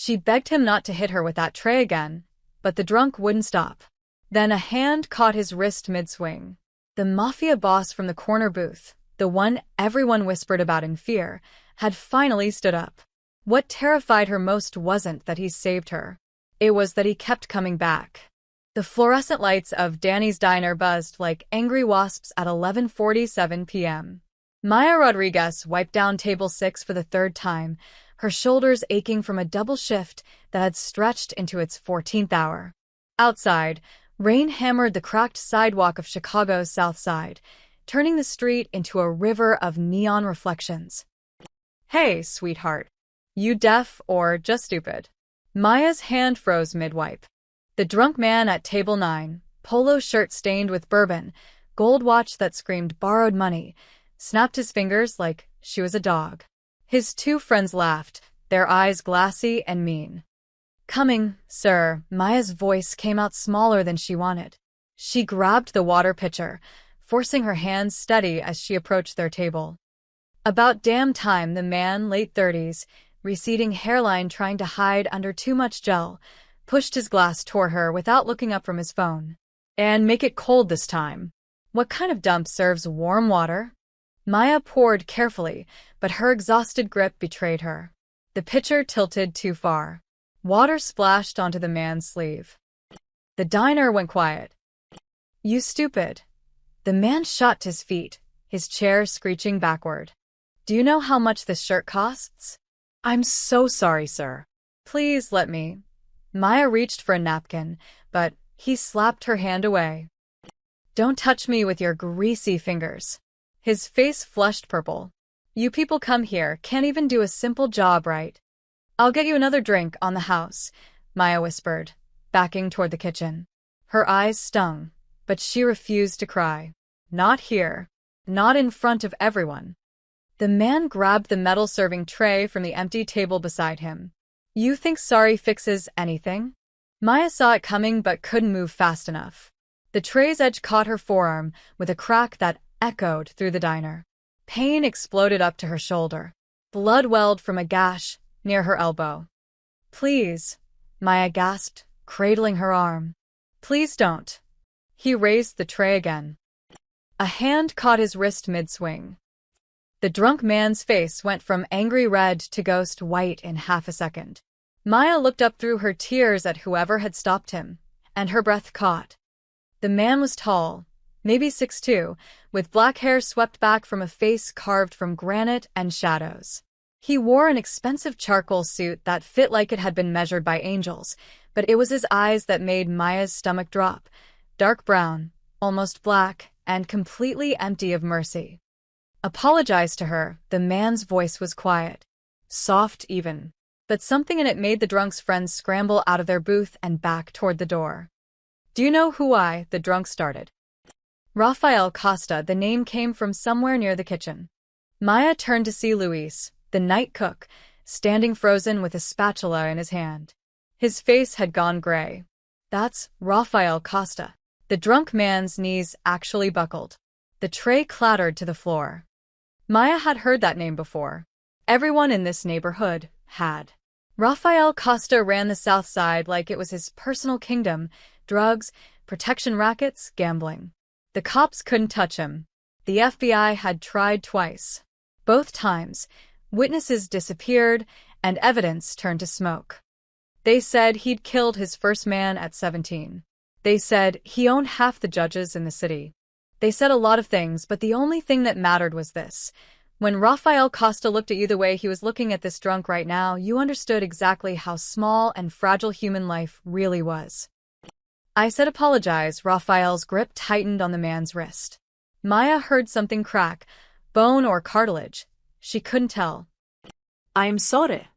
She begged him not to hit her with that tray again, but the drunk wouldn't stop. Then a hand caught his wrist mid-swing. The Mafia boss from the corner booth, the one everyone whispered about in fear, had finally stood up. What terrified her most wasn't that he saved her. It was that he kept coming back. The fluorescent lights of Danny's diner buzzed like angry wasps at 11:47 p.m. Maya Rodriguez wiped down table 6 for the third time, her shoulders aching from a double shift that had stretched into its 14th hour. Outside, rain hammered the cracked sidewalk of Chicago's South Side, turning the street into a river of neon reflections. "Hey, sweetheart. You deaf or just stupid?" Maya's hand froze mid-wipe. The drunk man at table 9, polo shirt stained with bourbon, gold watch that screamed borrowed money, snapped his fingers like she was a dog. His two friends laughed, their eyes glassy and mean. "Coming, sir." Maya's voice came out smaller than she wanted. She grabbed the water pitcher, forcing her hands steady as she approached their table. About damn time, the man, late 30s, receding hairline trying to hide under too much gel, pushed his glass toward her without looking up from his phone. "And make it cold this time." "What kind of dump serves warm water?" Maya poured carefully, but her exhausted grip betrayed her. The pitcher tilted too far. Water splashed onto the man's sleeve. The diner went quiet. "You stupid." The man shot to his feet, his chair screeching backward. "Do you know how much this shirt costs?" "I'm so sorry, sir." "Please let me." Maya reached for a napkin, but he slapped her hand away. "Don't touch me with your greasy fingers." His face flushed purple. "You people come here can't even do a simple job right." "I'll get you another drink on the house," Maya whispered, backing toward the kitchen. Her eyes stung, but she refused to cry. Not here. Not in front of everyone. The man grabbed the metal serving tray from the empty table beside him. "You think sorry fixes anything?" Maya saw it coming but couldn't move fast enough. The tray's edge caught her forearm with a crack that echoed through the diner. Pain exploded up to her shoulder. Blood welled from a gash near her elbow. "Please," Maya gasped, cradling her arm. "Please don't." He raised the tray again. A hand caught his wrist mid-swing. The drunk man's face went from angry red to ghost white in half a second. Maya looked up through her tears at whoever had stopped him, and her breath caught. The man was tall, maybe 6'2", with black hair swept back from a face carved from granite and shadows. He wore an expensive charcoal suit that fit like it had been measured by angels, but it was his eyes that made Maya's stomach drop, dark brown, almost black, and completely empty of mercy. "Apologize to her." The man's voice was quiet, soft even, but something in it made the drunk's friends scramble out of their booth and back toward the door. "Do you know who the drunk started?" "Rafael Costa." The name came from somewhere near the kitchen. Maya turned to see Luis, the night cook, standing frozen with a spatula in his hand. His face had gone gray. "That's Rafael Costa." The drunk man's knees actually buckled. The tray clattered to the floor. Maya had heard that name before. Everyone in this neighborhood had. Rafael Costa ran the South Side like it was his personal kingdom: drugs, protection rackets, gambling. The cops couldn't touch him. The FBI had tried twice. Both times, witnesses disappeared and evidence turned to smoke. They said he'd killed his first man at 17. They said he owned half the judges in the city. They said a lot of things, but the only thing that mattered was this. When Rafael Costa looked at you the way he was looking at this drunk right now, you understood exactly how small and fragile human life really was. "I said apologize." Rafael's grip tightened on the man's wrist. Maya heard something crack, bone or cartilage. She couldn't tell. "I'm sorry."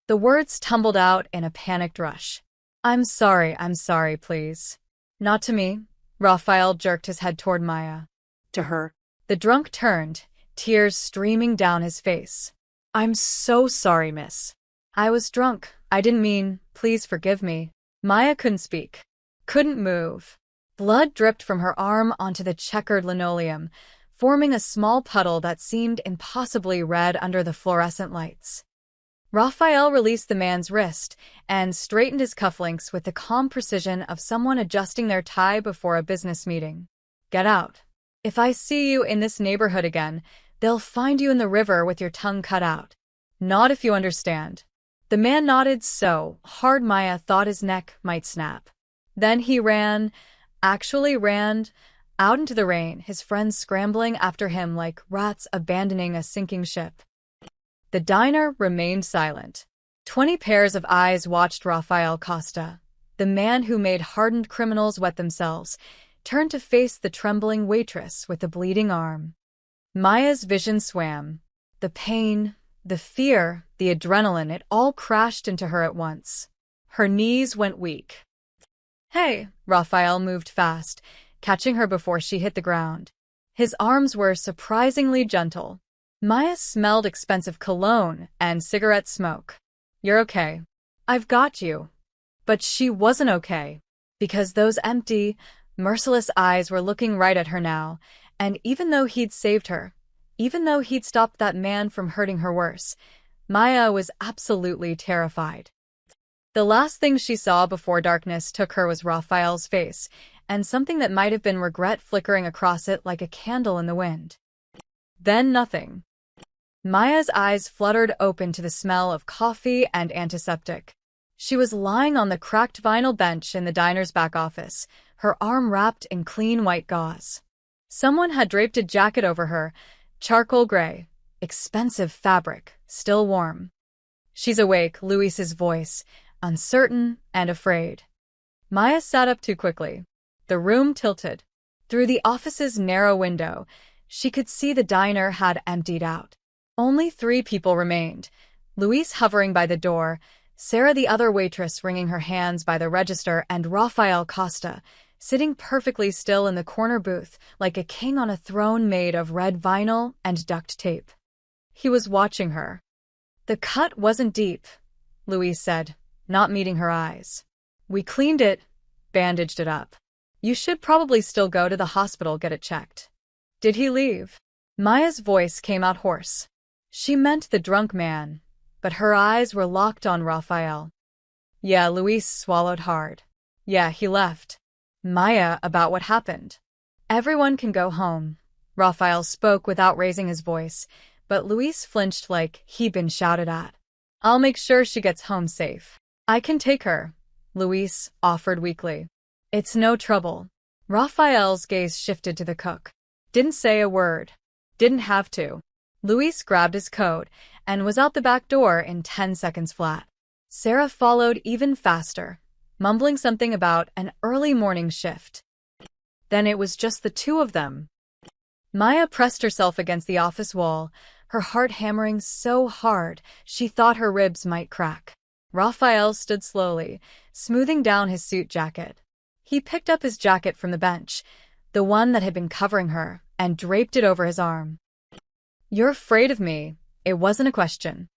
The words tumbled out in a panicked rush. I'm sorry, please." "Not to me." Rafael jerked his head toward Maya. "To her." The drunk turned, tears streaming down his face. "I'm so sorry, miss. I was drunk. I didn't mean. Please forgive me." Maya couldn't speak. Couldn't move. Blood dripped from her arm onto the checkered linoleum, forming a small puddle that seemed impossibly red under the fluorescent lights. Raphael released the man's wrist and straightened his cufflinks with the calm precision of someone adjusting their tie before a business meeting. Get out. If I see you in this neighborhood again, they'll find you in the river with your tongue cut out. Nod if you understand. The man nodded so hard Maya thought his neck might snap. Then he ran, out into the rain, his friends scrambling after him like rats abandoning a sinking ship. The diner remained silent. 20 pairs of eyes watched Rafael Costa, the man who made hardened criminals wet themselves, turn to face the trembling waitress with the bleeding arm. Maya's vision swam. The pain, the fear, the adrenaline, it all crashed into her at once. Her knees went weak. Hey, Raphael moved fast, catching her before she hit the ground. His arms were surprisingly gentle. Maya smelled expensive cologne and cigarette smoke. You're okay. I've got you. But she wasn't okay, because those empty, merciless eyes were looking right at her now, and even though he'd saved her, even though he'd stopped that man from hurting her worse, Maya was absolutely terrified. The last thing she saw before darkness took her was Raphael's face, and something that might have been regret flickering across it like a candle in the wind. Then nothing. Maya's eyes fluttered open to the smell of coffee and antiseptic. She was lying on the cracked vinyl bench in the diner's back office, her arm wrapped in clean white gauze. Someone had draped a jacket over her, charcoal gray, expensive fabric, still warm. She's awake, Luis's voice, uncertain and afraid. Maya sat up too quickly. The room tilted. Through the office's narrow window, she could see the diner had emptied out. Only 3 people remained, Luis hovering by the door, Sarah the other waitress wringing her hands by the register, and Rafael Costa, sitting perfectly still in the corner booth like a king on a throne made of red vinyl and duct tape. He was watching her. The cut wasn't deep, Luis said, not meeting her eyes. We cleaned it, bandaged it up. You should probably still go to the hospital, get it checked. Did he leave? Maya's voice came out hoarse. She meant the drunk man, but her eyes were locked on Raphael. Yeah, Luis swallowed hard. Yeah, he left. Maya, about what happened. Everyone can go home. Raphael spoke without raising his voice, but Luis flinched like he'd been shouted at. I'll make sure she gets home safe. I can take her, Luis offered weakly. It's no trouble. Raphael's gaze shifted to the cook. Didn't say a word. Didn't have to. Luis grabbed his coat and was out the back door in 10 seconds flat. Sarah followed even faster, mumbling something about an early morning shift. Then it was just the 2 of them. Maya pressed herself against the office wall, her heart hammering so hard she thought her ribs might crack. Raphael stood slowly, smoothing down his suit jacket. He picked up his jacket from the bench, the one that had been covering her, and draped it over his arm. You're afraid of me. It wasn't a question.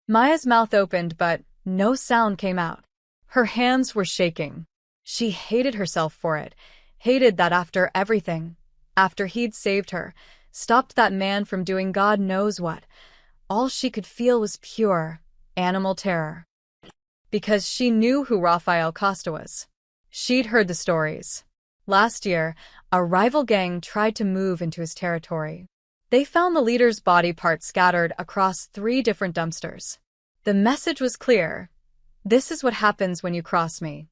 Maya's mouth opened, but no sound came out. Her hands were shaking. She hated herself for it, hated that after everything, after he'd saved her, stopped that man from doing God knows what, all she could feel was pure, animal terror. Because she knew who Rafael Costa was. She'd heard the stories. Last year, a rival gang tried to move into his territory. They found the leader's body parts scattered across 3 different dumpsters. The message was clear. This is what happens when you cross me.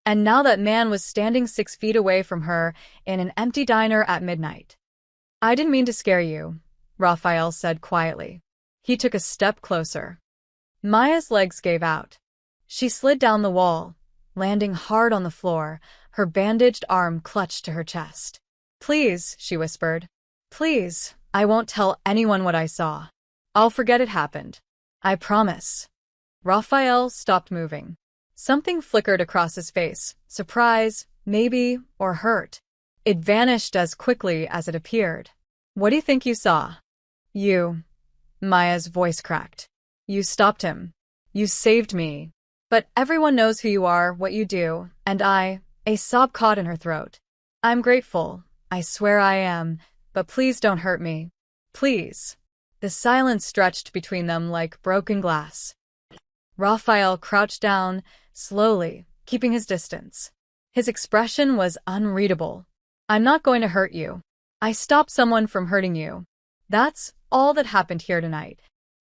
And now that man was standing 6 feet away from her in an empty diner at midnight. I didn't mean to scare you, Raphael said quietly. He took a step closer. Maya's legs gave out. She slid down the wall, landing hard on the floor, her bandaged arm clutched to her chest. Please, she whispered. Please, I won't tell anyone what I saw. I'll forget it happened. I promise. Raphael stopped moving. Something flickered across his face, surprise, maybe, or hurt. It vanished as quickly as it appeared. What do you think you saw? You. Maya's voice cracked. You stopped him. You saved me. But everyone knows who you are, what you do, and a sob caught in her throat. I'm grateful. I swear I am. But please don't hurt me. Please. The silence stretched between them like broken glass. Raphael crouched down, slowly, keeping his distance. His expression was unreadable. I'm not going to hurt you. I stopped someone from hurting you. That's all that happened here tonight.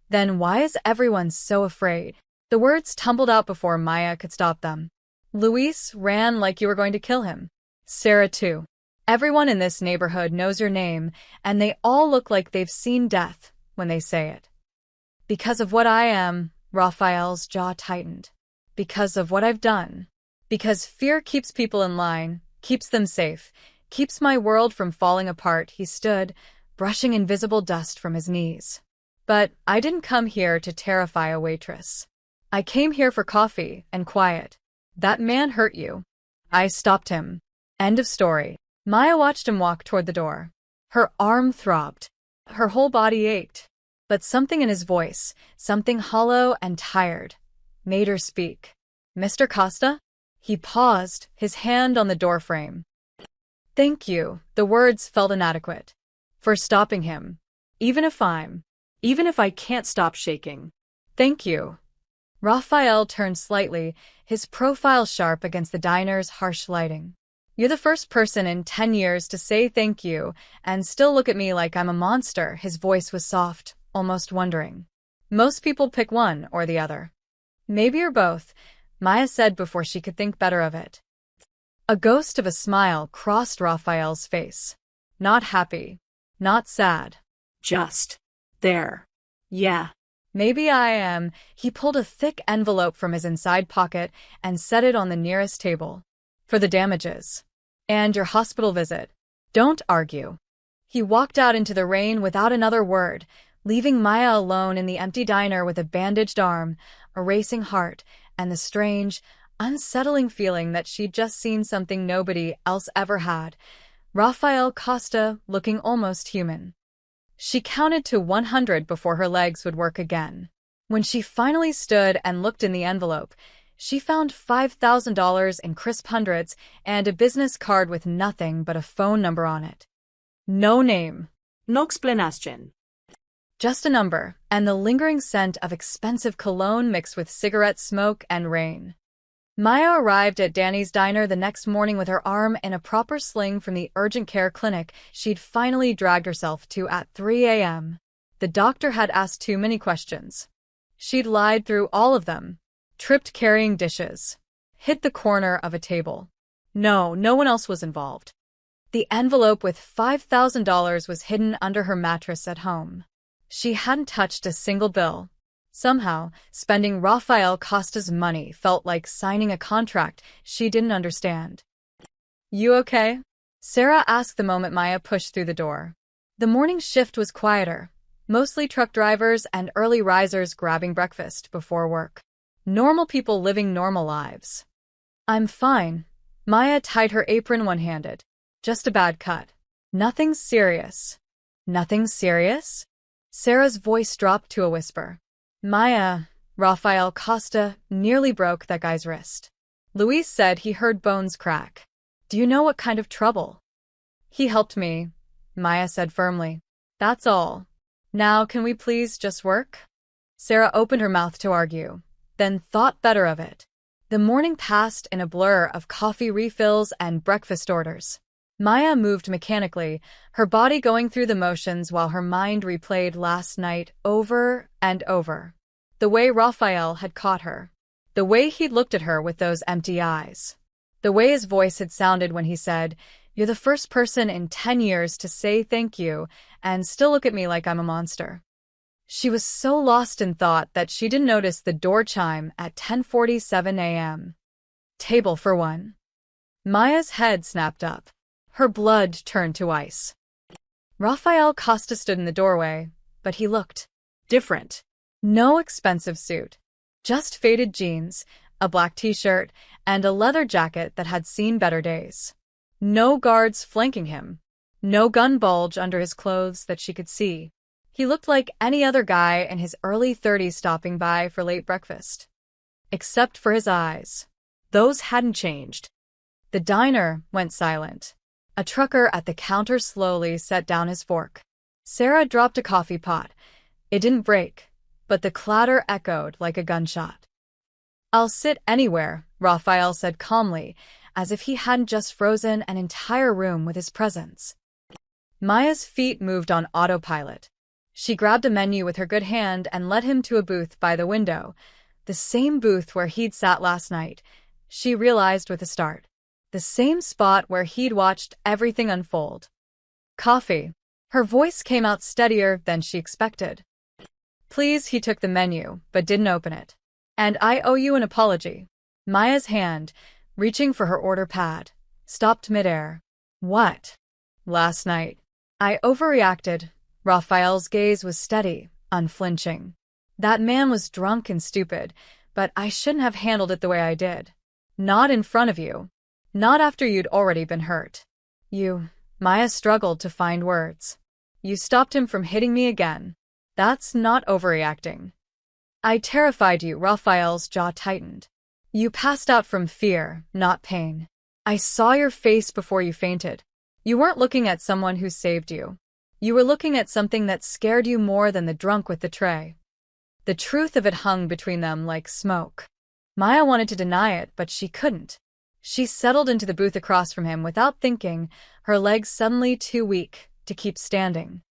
Then why is everyone so afraid? The words tumbled out before Maya could stop them. Luis ran like you were going to kill him. Sarah too. Everyone in this neighborhood knows your name, and they all look like they've seen death when they say it. Because of what I am, Raphael's jaw tightened. Because of what I've done. Because fear keeps people in line, keeps them safe, keeps my world from falling apart, he stood, brushing invisible dust from his knees. But I didn't come here to terrify a waitress. I came here for coffee and quiet. That man hurt you. I stopped him. End of story. Maya watched him walk toward the door. Her arm throbbed. Her whole body ached. But something in his voice, something hollow and tired, made her speak. Mr. Costa? He paused, his hand on the doorframe. Thank you, the words felt inadequate. For stopping him. Even if I can't stop shaking. Thank you. Raphael turned slightly, his profile sharp against the diner's harsh lighting. You're the first person in 10 years to say thank you and still look at me like I'm a monster. His voice was soft, almost wondering. Most people pick one or the other. Maybe you're both, Maya said before she could think better of it. A ghost of a smile crossed Raphael's face. Not happy. Not sad. Just there. Yeah. Maybe I am. He pulled a thick envelope from his inside pocket and set it on the nearest table. For the damages. And your hospital visit. Don't argue. He walked out into the rain without another word, leaving Maya alone in the empty diner with a bandaged arm, a racing heart, and the strange, unsettling feeling that she'd just seen something nobody else ever had. Raphael Costa looking almost human. She counted to 100 before her legs would work again. When she finally stood and looked in the envelope, she found $5,000 in crisp hundreds and a business card with nothing but a phone number on it. No name. No explanation. Just a number, and the lingering scent of expensive cologne mixed with cigarette smoke and rain. Maya arrived at Danny's diner the next morning with her arm in a proper sling from the urgent care clinic she'd finally dragged herself to at 3 a.m. The doctor had asked too many questions. She'd lied through all of them. Tripped carrying dishes. Hit the corner of a table. No one else was involved. The envelope with $5,000 was hidden under her mattress at home. She hadn't touched a single bill. Somehow, spending Raphael Costa's money felt like signing a contract she didn't understand. You okay? Sarah asked the moment Maya pushed through the door. The morning shift was quieter, mostly truck drivers and early risers grabbing breakfast before work. Normal people living normal lives. I'm fine. Maya tied her apron one-handed. Just a bad cut. Nothing serious. Nothing serious? Sarah's voice dropped to a whisper. Maya, Raphael Costa nearly broke that guy's wrist. Luis said he heard bones crack. Do you know what kind of trouble? He helped me, Maya said firmly. That's all. Now can we please just work? Sarah opened her mouth to argue, then thought better of it. The morning passed in a blur of coffee refills and breakfast orders. Maya moved mechanically, her body going through the motions while her mind replayed last night over and over. The way Raphael had caught her. The way he'd looked at her with those empty eyes. The way his voice had sounded when he said, "You're the first person in 10 years to say thank you and still look at me like I'm a monster." She was so lost in thought that she didn't notice the door chime at 10:47 a.m. Table for one. Maya's head snapped up. Her blood turned to ice. Raphael Costa stood in the doorway, but he looked different. No expensive suit. Just faded jeans, a black t-shirt, and a leather jacket that had seen better days. No guards flanking him. No gun bulge under his clothes that she could see. He looked like any other guy in his early 30s stopping by for late breakfast. Except for his eyes. Those hadn't changed. The diner went silent. A trucker at the counter slowly set down his fork. Sarah dropped a coffee pot. It didn't break, but the clatter echoed like a gunshot. I'll sit anywhere, Raphael said calmly, as if he hadn't just frozen an entire room with his presence. Maya's feet moved on autopilot. She grabbed a menu with her good hand and led him to a booth by the window, the same booth where he'd sat last night, she realized with a start. The same spot where he'd watched everything unfold. Coffee. Her voice came out steadier than she expected. Please, he took the menu, but didn't open it. And I owe you an apology. Maya's hand, reaching for her order pad, stopped midair. What? Last night. I overreacted. Raphael's gaze was steady, unflinching. That man was drunk and stupid, but I shouldn't have handled it the way I did. Not in front of you. Not after you'd already been hurt. Maya struggled to find words. You stopped him from hitting me again. That's not overreacting. I terrified you, Raphael's jaw tightened. You passed out from fear, not pain. I saw your face before you fainted. You weren't looking at someone who saved you. You were looking at something that scared you more than the drunk with the tray. The truth of it hung between them like smoke. Maya wanted to deny it, but she couldn't. She settled into the booth across from him without thinking, her legs suddenly too weak to keep standing.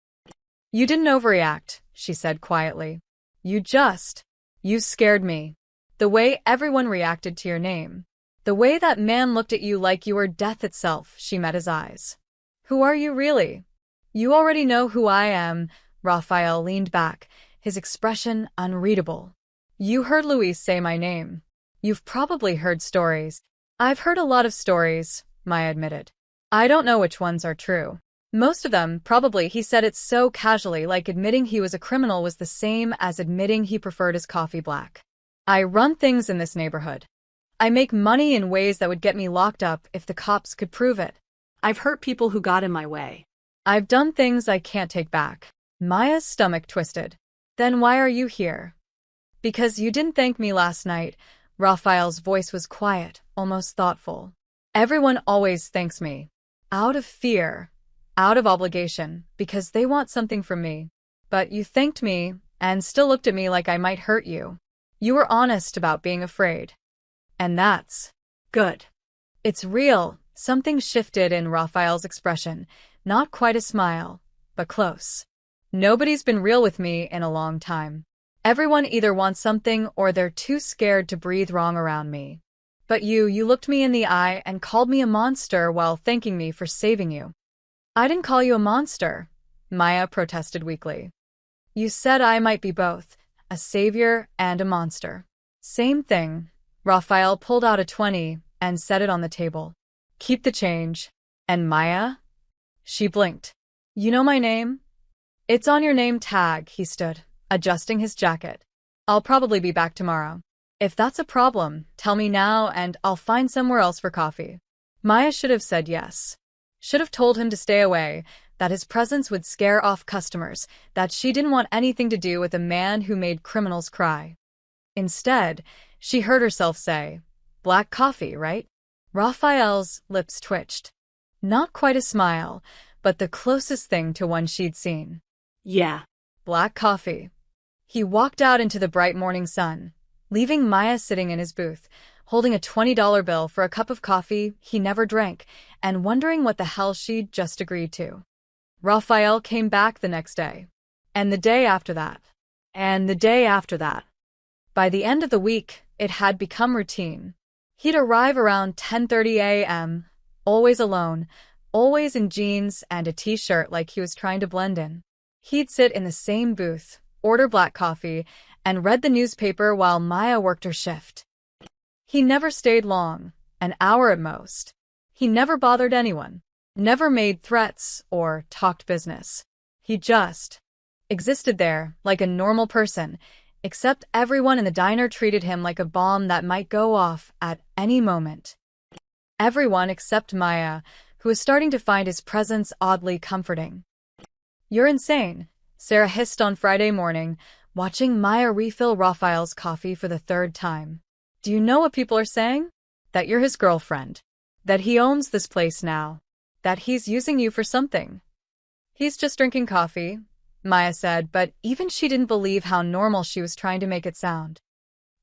You didn't overreact, she said quietly. You scared me. The way everyone reacted to your name. The way that man looked at you like you were death itself, she met his eyes. Who are you really? You already know who I am, Raphael leaned back, his expression unreadable. You heard Luis say my name. You've probably heard stories. I've heard a lot of stories, Maya admitted. I don't know which ones are true. Most of them, probably, he said it so casually, like admitting he was a criminal was the same as admitting he preferred his coffee black. I run things in this neighborhood. I make money in ways that would get me locked up if the cops could prove it. I've hurt people who got in my way. I've done things I can't take back. Maya's stomach twisted. Then why are you here? Because you didn't thank me last night. Raphael's voice was quiet, almost thoughtful. Everyone always thanks me. Out of fear. Out of obligation, because they want something from me. But you thanked me, and still looked at me like I might hurt you. You were honest about being afraid. And that's good. It's real. Something shifted in Raphael's expression, not quite a smile, but close. Nobody's been real with me in a long time. Everyone either wants something or they're too scared to breathe wrong around me. But you looked me in the eye and called me a monster while thanking me for saving you. I didn't call you a monster, Maya protested weakly. You said I might be both, a savior and a monster. Same thing. Raphael pulled out a 20 and set it on the table. Keep the change. And Maya? She blinked. You know my name? It's on your name tag, he stood, adjusting his jacket. I'll probably be back tomorrow. If that's a problem, tell me now and I'll find somewhere else for coffee. Maya should have said yes. Should have told him to stay away, that his presence would scare off customers, that she didn't want anything to do with a man who made criminals cry. Instead, she heard herself say, black coffee, right? Raphael's lips twitched. Not quite a smile, but the closest thing to one she'd seen. Yeah. Black coffee. He walked out into the bright morning sun, leaving Maya sitting in his booth, holding a $20 bill for a cup of coffee he never drank, and wondering what the hell she'd just agreed to. Raphael came back the next day. And the day after that. And the day after that. By the end of the week, it had become routine. He'd arrive around 10:30 a.m., always alone, always in jeans and a t-shirt like he was trying to blend in. He'd sit in the same booth, order black coffee, and read the newspaper while Maya worked her shift. He never stayed long, an hour at most. He never bothered anyone, never made threats or talked business. He just existed there like a normal person, except everyone in the diner treated him like a bomb that might go off at any moment. Everyone except Maya, who was starting to find his presence oddly comforting. You're insane, Sarah hissed on Friday morning, watching Maya refill Raphael's coffee for the third time. Do you know what people are saying? That you're his girlfriend. That he owns this place now. That he's using you for something. He's just drinking coffee, Maya said, but even she didn't believe how normal she was trying to make it sound.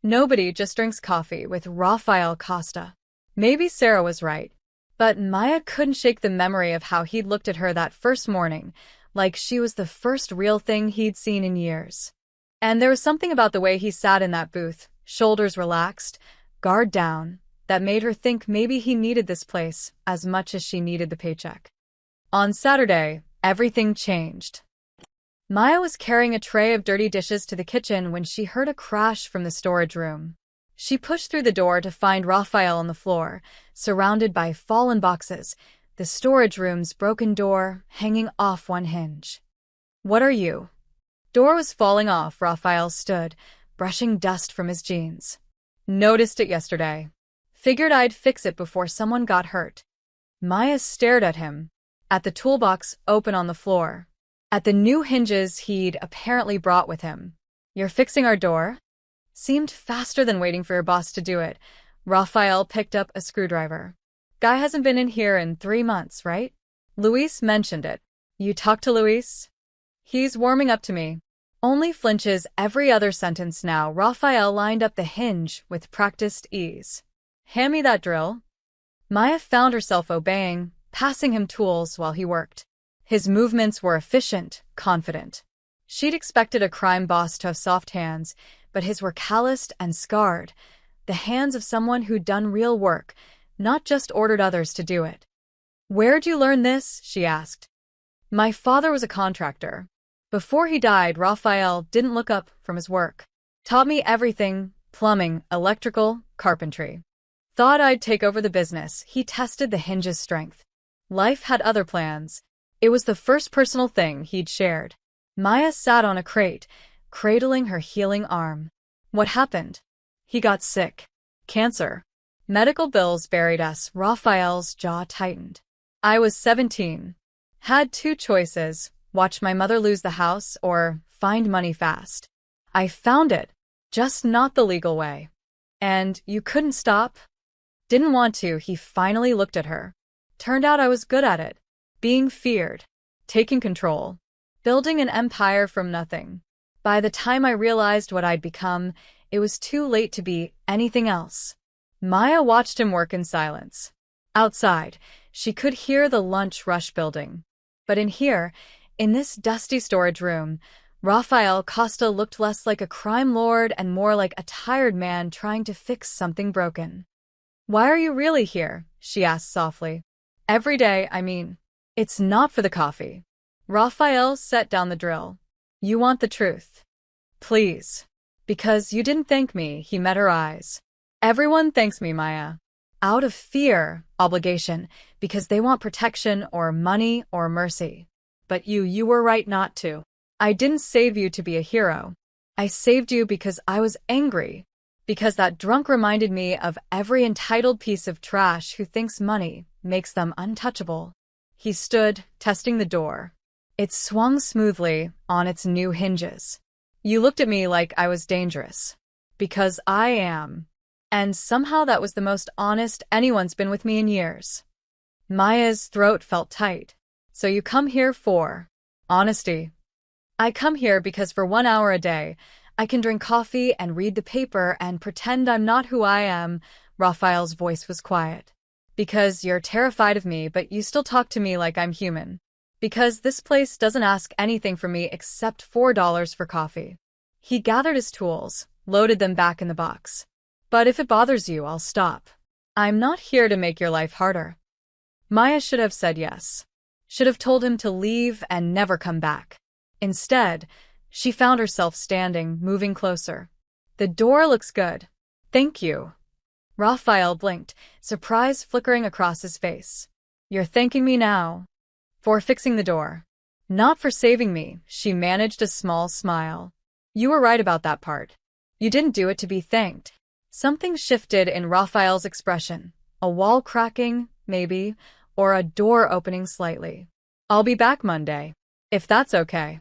Nobody just drinks coffee with Rafael Costa. Maybe Sarah was right. But Maya couldn't shake the memory of how he'd looked at her that first morning, like she was the first real thing he'd seen in years. And there was something about the way he sat in that booth, shoulders relaxed, guard down, that made her think maybe he needed this place as much as she needed the paycheck. On Saturday, everything changed. Maya was carrying a tray of dirty dishes to the kitchen when she heard a crash from the storage room. She pushed through the door to find Raphael on the floor, surrounded by fallen boxes, the storage room's broken door hanging off one hinge. "What are you?" Door was falling off. Raphael stood, brushing dust from his jeans. "Noticed it yesterday. Figured I'd fix it before someone got hurt." Maya stared at him, at the toolbox open on the floor, at the new hinges he'd apparently brought with him. "You're fixing our door?" Seemed faster than waiting for your boss to do it. Raphael picked up a screwdriver. "Guy hasn't been in here in 3 months, right? Luis mentioned it. You talked to Luis?" "He's warming up to me." Only flinches every other sentence now. Raphael lined up the hinge with practiced ease. "Hand me that drill." Maya found herself obeying, passing him tools while he worked. His movements were efficient, confident. She'd expected a crime boss to have soft hands, but his were calloused and scarred, the hands of someone who'd done real work, not just ordered others to do it. "Where'd you learn this?" she asked. "My father was a contractor. Before he died, Raphael didn't look up from his work. Taught me everything: plumbing, electrical, carpentry. Thought I'd take over the business." He tested the hinge's strength. Life had other plans. It was the first personal thing he'd shared. Maya sat on a crate, cradling her healing arm. "What happened?" "He got sick. Cancer. Medical bills buried us." Raphael's jaw tightened. "I was 17. Had 2 choices: watch my mother lose the house or find money fast. I found it, just not the legal way." "And you couldn't stop?" "Didn't want to." He finally looked at her. "Turned out I was good at it. Being feared. Taking control. Building an empire from nothing. By the time I realized what I'd become, it was too late to be anything else." Maya watched him work in silence. Outside, she could hear the lunch rush building. But in here, in this dusty storage room, Rafael Costa looked less like a crime lord and more like a tired man trying to fix something broken. "Why are you really here?" she asked softly. "Every day, I mean." "It's not for the coffee." Rafael set down the drill. "You want the truth?" "Please." "Because you didn't thank me." He met her eyes. "Everyone thanks me, Maya. Out of fear, obligation, because they want protection or money or mercy. But you were right not to. I didn't save you to be a hero. I saved you because I was angry. Because that drunk reminded me of every entitled piece of trash who thinks money makes them untouchable." He stood, testing the door. It swung smoothly on its new hinges. "You looked at me like I was dangerous. Because I am. And somehow that was the most honest anyone's been with me in years." Maya's throat felt tight. "So you come here for honesty?" "I come here because for 1 hour a day, I can drink coffee and read the paper and pretend I'm not who I am." Raphael's voice was quiet. "Because you're terrified of me, but you still talk to me like I'm human. Because this place doesn't ask anything from me except $4 for coffee." He gathered his tools, loaded them back in the box. "But if it bothers you, I'll stop. I'm not here to make your life harder." Maya should have said yes. Should have told him to leave and never come back. Instead, she found herself standing, moving closer. "The door looks good. Thank you." Raphael blinked, surprise flickering across his face. "You're thanking me now?" "For fixing the door. Not for saving me." She managed a small smile. "You were right about that part. You didn't do it to be thanked." Something shifted in Raphael's expression. A wall cracking, maybe, or a door opening slightly. "I'll be back Monday. If that's okay.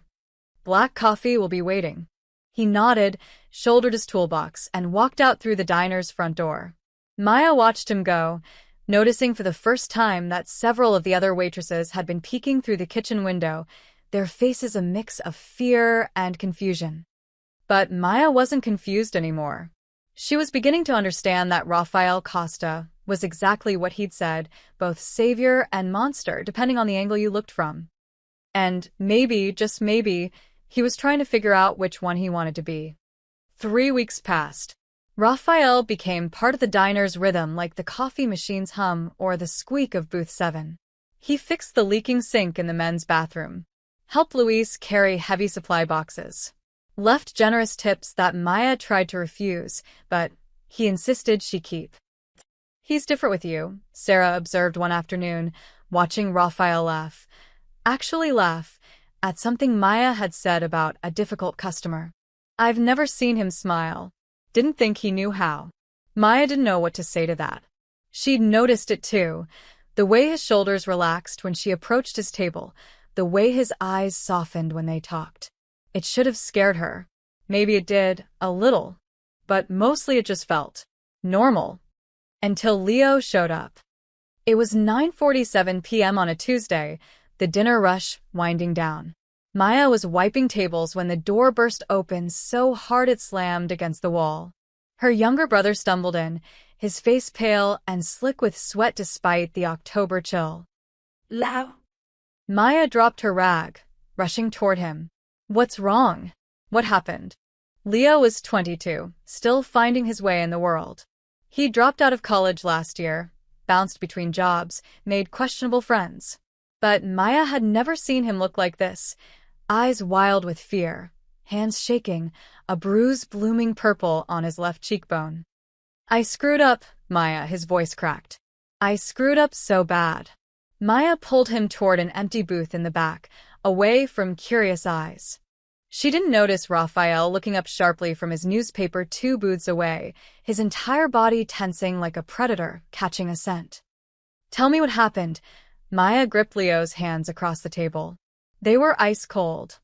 Black coffee will be waiting." He nodded, shouldered his toolbox, and walked out through the diner's front door. Maya watched him go, noticing for the first time that several of the other waitresses had been peeking through the kitchen window, their faces a mix of fear and confusion. But Maya wasn't confused anymore. She was beginning to understand that Rafael Costa was exactly what he'd said, both savior and monster, depending on the angle you looked from. And maybe, just maybe, he was trying to figure out which one he wanted to be. 3 weeks passed. Rafael became part of the diner's rhythm, like the coffee machine's hum or the squeak of Booth 7. He fixed the leaking sink in the men's bathroom, helped Luis carry heavy supply boxes, left generous tips that Maya tried to refuse, but he insisted she keep. "He's different with you," Sarah observed one afternoon, watching Rafael laugh. Actually laugh at something Maya had said about a difficult customer. "I've never seen him smile. Didn't think he knew how." Maya didn't know what to say to that. She'd noticed it too, the way his shoulders relaxed when she approached his table, the way his eyes softened when they talked. It should have scared her. Maybe it did, a little. But mostly it just felt normal. Until Leo showed up. It was 9:47 p.m. on a Tuesday, the dinner rush winding down. Maya was wiping tables when the door burst open so hard it slammed against the wall. Her younger brother stumbled in, his face pale and slick with sweat despite the October chill. Lao. Maya dropped her rag, rushing toward him. "What's wrong? What happened?" Leo was 22, still finding his way in the world. He dropped out of college last year, bounced between jobs, made questionable friends. But Maya had never seen him look like this, eyes wild with fear, hands shaking, a bruise blooming purple on his left cheekbone. "I screwed up, Maya," his voice cracked. "I screwed up so bad." Maya pulled him toward an empty booth in the back, away from curious eyes. She didn't notice Rafael looking up sharply from his newspaper 2 booths away, his entire body tensing like a predator catching a scent. "Tell me what happened." Maya gripped Leo's hands across the table. They were ice cold.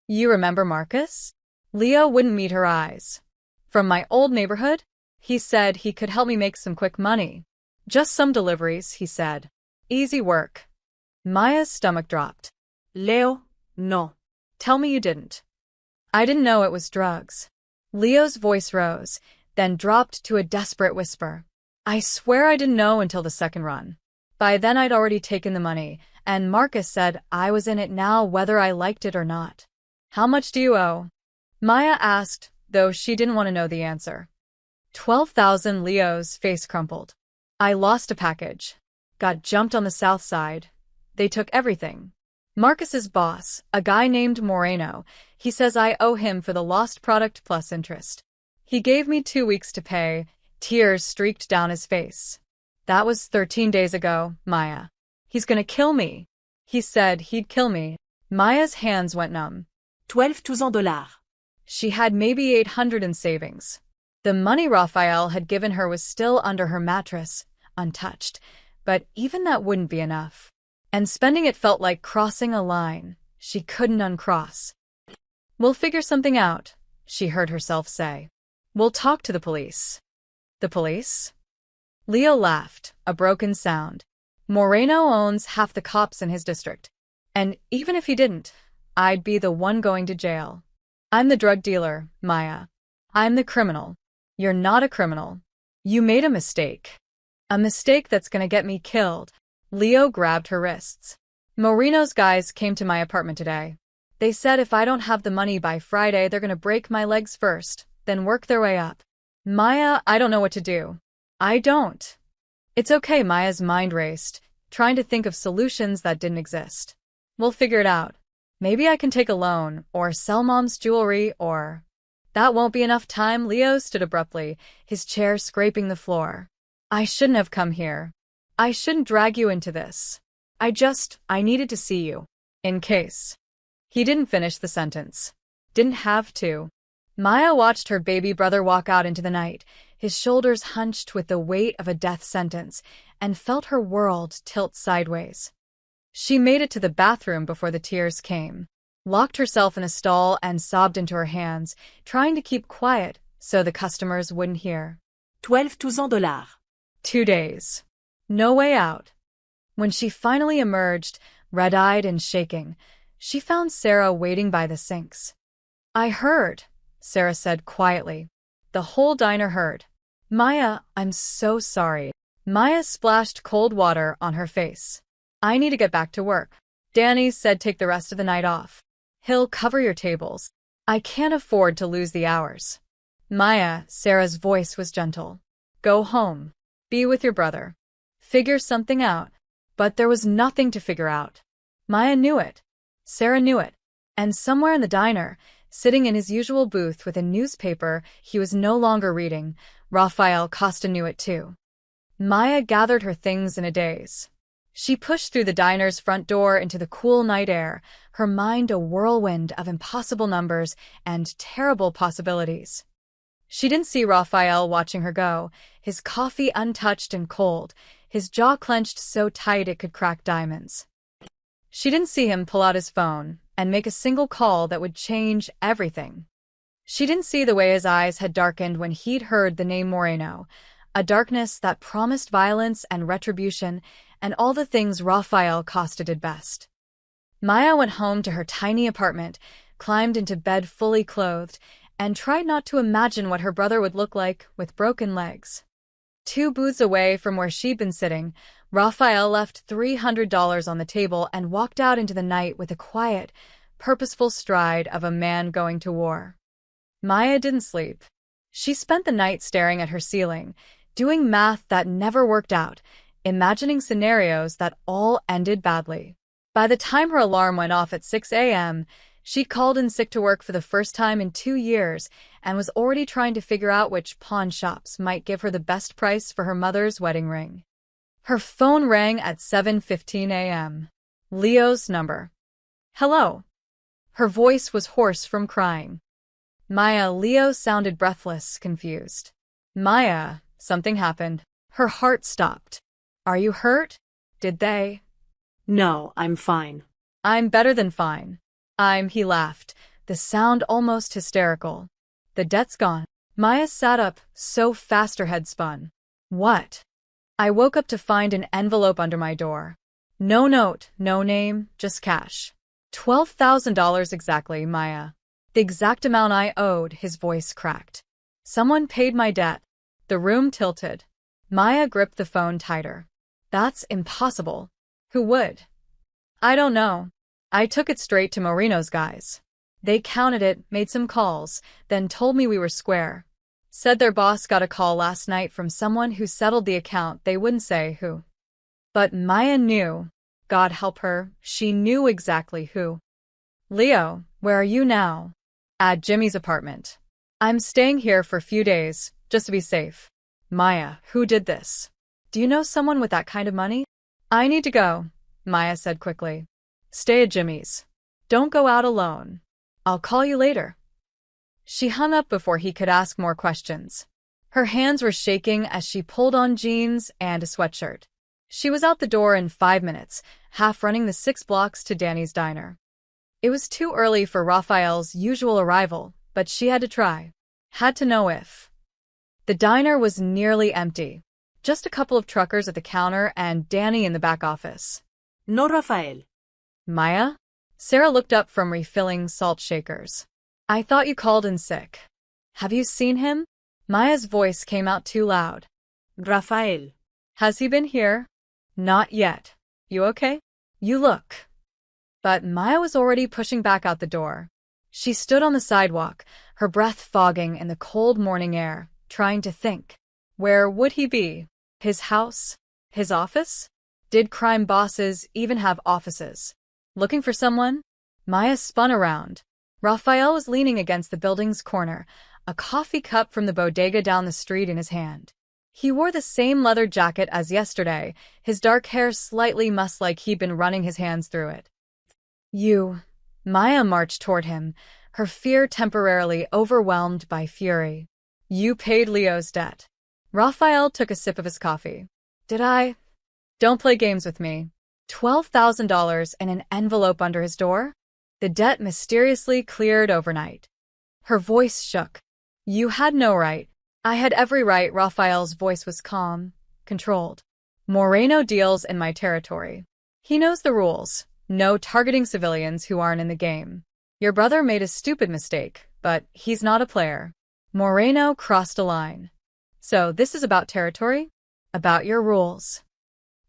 "You remember Marcus?" Leo wouldn't meet her eyes. "From my old neighborhood?" He said he could help me make some quick money. "Just some deliveries," he said. "Easy work." Maya's stomach dropped. Leo, no. "Tell me you didn't." "I didn't know it was drugs." Leo's voice rose, then dropped to a desperate whisper. "I swear I didn't know until the second run. By then I'd already taken the money, and Marcus said I was in it now whether I liked it or not." "How much do you owe?" Maya asked, though she didn't want to know the answer. 12,000. Leo's face crumpled. "I lost a package. Got jumped on the south side. They took everything. Marcus's boss, a guy named Moreno, he says I owe him for the lost product plus interest. He gave me 2 weeks to pay." Tears streaked down his face. "That was 13 days ago, Maya. He's gonna kill me." "He said he'd kill me." Maya's hands went numb. $12,000. She had maybe 800 in savings. The money Rafael had given her was still under her mattress, untouched, but even that wouldn't be enough. And spending it felt like crossing a line she couldn't uncross. "We'll figure something out," she heard herself say. "We'll talk to the police." "The police?" Leo laughed, a broken sound. "Moreno owns half the cops in his district. And even if he didn't, I'd be the one going to jail. I'm the drug dealer, Maya. I'm the criminal. You're not a criminal. You made a mistake. A mistake that's gonna get me killed." Leo grabbed her wrists. "Moreno's guys came to my apartment today. They said if I don't have the money by Friday, they're gonna break my legs first, then work their way up." "Maya, I don't know what to do." "I don't." "It's okay." Maya's mind raced, trying to think of solutions that didn't exist. "We'll figure it out. Maybe I can take a loan, or sell Mom's jewelry, or—" "That won't be enough time." Leo stood abruptly, his chair scraping the floor. "I shouldn't have come here. I shouldn't drag you into this. I needed to see you. In case." He didn't finish the sentence. Didn't have to. Maya watched her baby brother walk out into the night, his shoulders hunched with the weight of a death sentence, and felt her world tilt sideways. She made it to the bathroom before the tears came, locked herself in a stall and sobbed into her hands, trying to keep quiet so the customers wouldn't hear. $12,000. 2 days. No way out. When she finally emerged, red-eyed and shaking, she found Sarah waiting by the sinks. "I heard," Sarah said quietly. The whole diner heard. Maya, I'm so sorry. Maya splashed cold water on her face. I need to get back to work. Danny said take the rest of the night off. He'll cover your tables. I can't afford to lose the hours. Maya, Sarah's voice was gentle. Go home. Be with your brother. Figure something out. But there was nothing to figure out. Maya knew it. Sarah knew it. And somewhere in the diner, sitting in his usual booth with a newspaper he was no longer reading, Rafael Costa knew it too. Maya gathered her things in a daze. She pushed through the diner's front door into the cool night air, her mind a whirlwind of impossible numbers and terrible possibilities. She didn't see Rafael watching her go, his coffee untouched and cold, his jaw clenched so tight it could crack diamonds. She didn't see him pull out his phone and make a single call that would change everything. She didn't see the way his eyes had darkened when he'd heard the name Moreno, a darkness that promised violence and retribution and all the things Rafael Costa did best. Maya went home to her tiny apartment, climbed into bed fully clothed, and tried not to imagine what her brother would look like with broken legs. 2 booths away from where she'd been sitting, Rafael left $300 on the table and walked out into the night with the quiet, purposeful stride of a man going to war. Maya didn't sleep. She spent the night staring at her ceiling, doing math that never worked out, imagining scenarios that all ended badly. By the time her alarm went off at 6 a.m., she'd called in sick to work for the first time in 2 years and was already trying to figure out which pawn shops might give her the best price for her mother's wedding ring. Her phone rang at 7:15 a.m. Leo's number. Hello. Her voice was hoarse from crying. Maya, Leo sounded breathless, confused. Maya, something happened. Her heart stopped. Are you hurt? Did they? No, I'm fine. I'm better than fine. He laughed, the sound almost hysterical. The debt's gone. Maya sat up, so fast her head spun. What? I woke up to find an envelope under my door. No note, no name, just cash. $12,000 exactly, Maya. The exact amount I owed, his voice cracked. Someone paid my debt. The room tilted. Maya gripped the phone tighter. That's impossible. Who would? I don't know. I took it straight to Moreno's guys. They counted it, made some calls, then told me we were square. Said their boss got a call last night from someone who settled the account. They wouldn't say who. But Maya knew. God help her, she knew exactly who. Leo, where are you now? At Jimmy's apartment. I'm staying here for a few days, just to be safe. Maya, who did this? Do you know someone with that kind of money? I need to go, Maya said quickly. Stay at Jimmy's. Don't go out alone. I'll call you later. She hung up before he could ask more questions. Her hands were shaking as she pulled on jeans and a sweatshirt. She was out the door in 5 minutes, half running the 6 blocks to Danny's diner. It was too early for Rafael's usual arrival, but she had to try. Had to know if. The diner was nearly empty. Just a couple of truckers at the counter and Danny in the back office. No, Rafael. Maya? Sarah looked up from refilling salt shakers. I thought you called in sick. Have you seen him? Maya's voice came out too loud. Rafael. Has he been here? Not yet. You okay? You look. But Maya was already pushing back out the door. She stood on the sidewalk, her breath fogging in the cold morning air, trying to think. Where would he be? His house? His office? Did crime bosses even have offices? Looking for someone? Maya spun around. Rafael was leaning against the building's corner, a coffee cup from the bodega down the street in his hand. He wore the same leather jacket as yesterday, his dark hair slightly mussed like he'd been running his hands through it. You. Maya marched toward him, her fear temporarily overwhelmed by fury. You paid Leo's debt. Rafael took a sip of his coffee. Did I? Don't play games with me. $12,000 in an envelope under his door? The debt mysteriously cleared overnight. Her voice shook. You had no right. I had every right. Rafael's voice was calm, controlled. Moreno deals in my territory. He knows the rules. No targeting civilians who aren't in the game. Your brother made a stupid mistake, but he's not a player. Moreno crossed a line. So this is about territory? About your rules.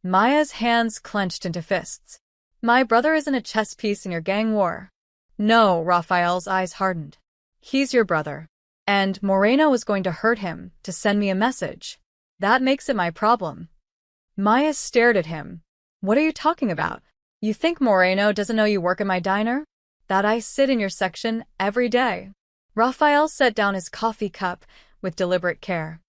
Maya's hands clenched into fists. My brother isn't a chess piece in your gang war. No, Raphael's eyes hardened. He's your brother. And Moreno was going to hurt him to send me a message. That makes it my problem. Maya stared at him. What are you talking about? You think Moreno doesn't know you work at my diner? That I sit in your section every day. Raphael set down his coffee cup with deliberate care.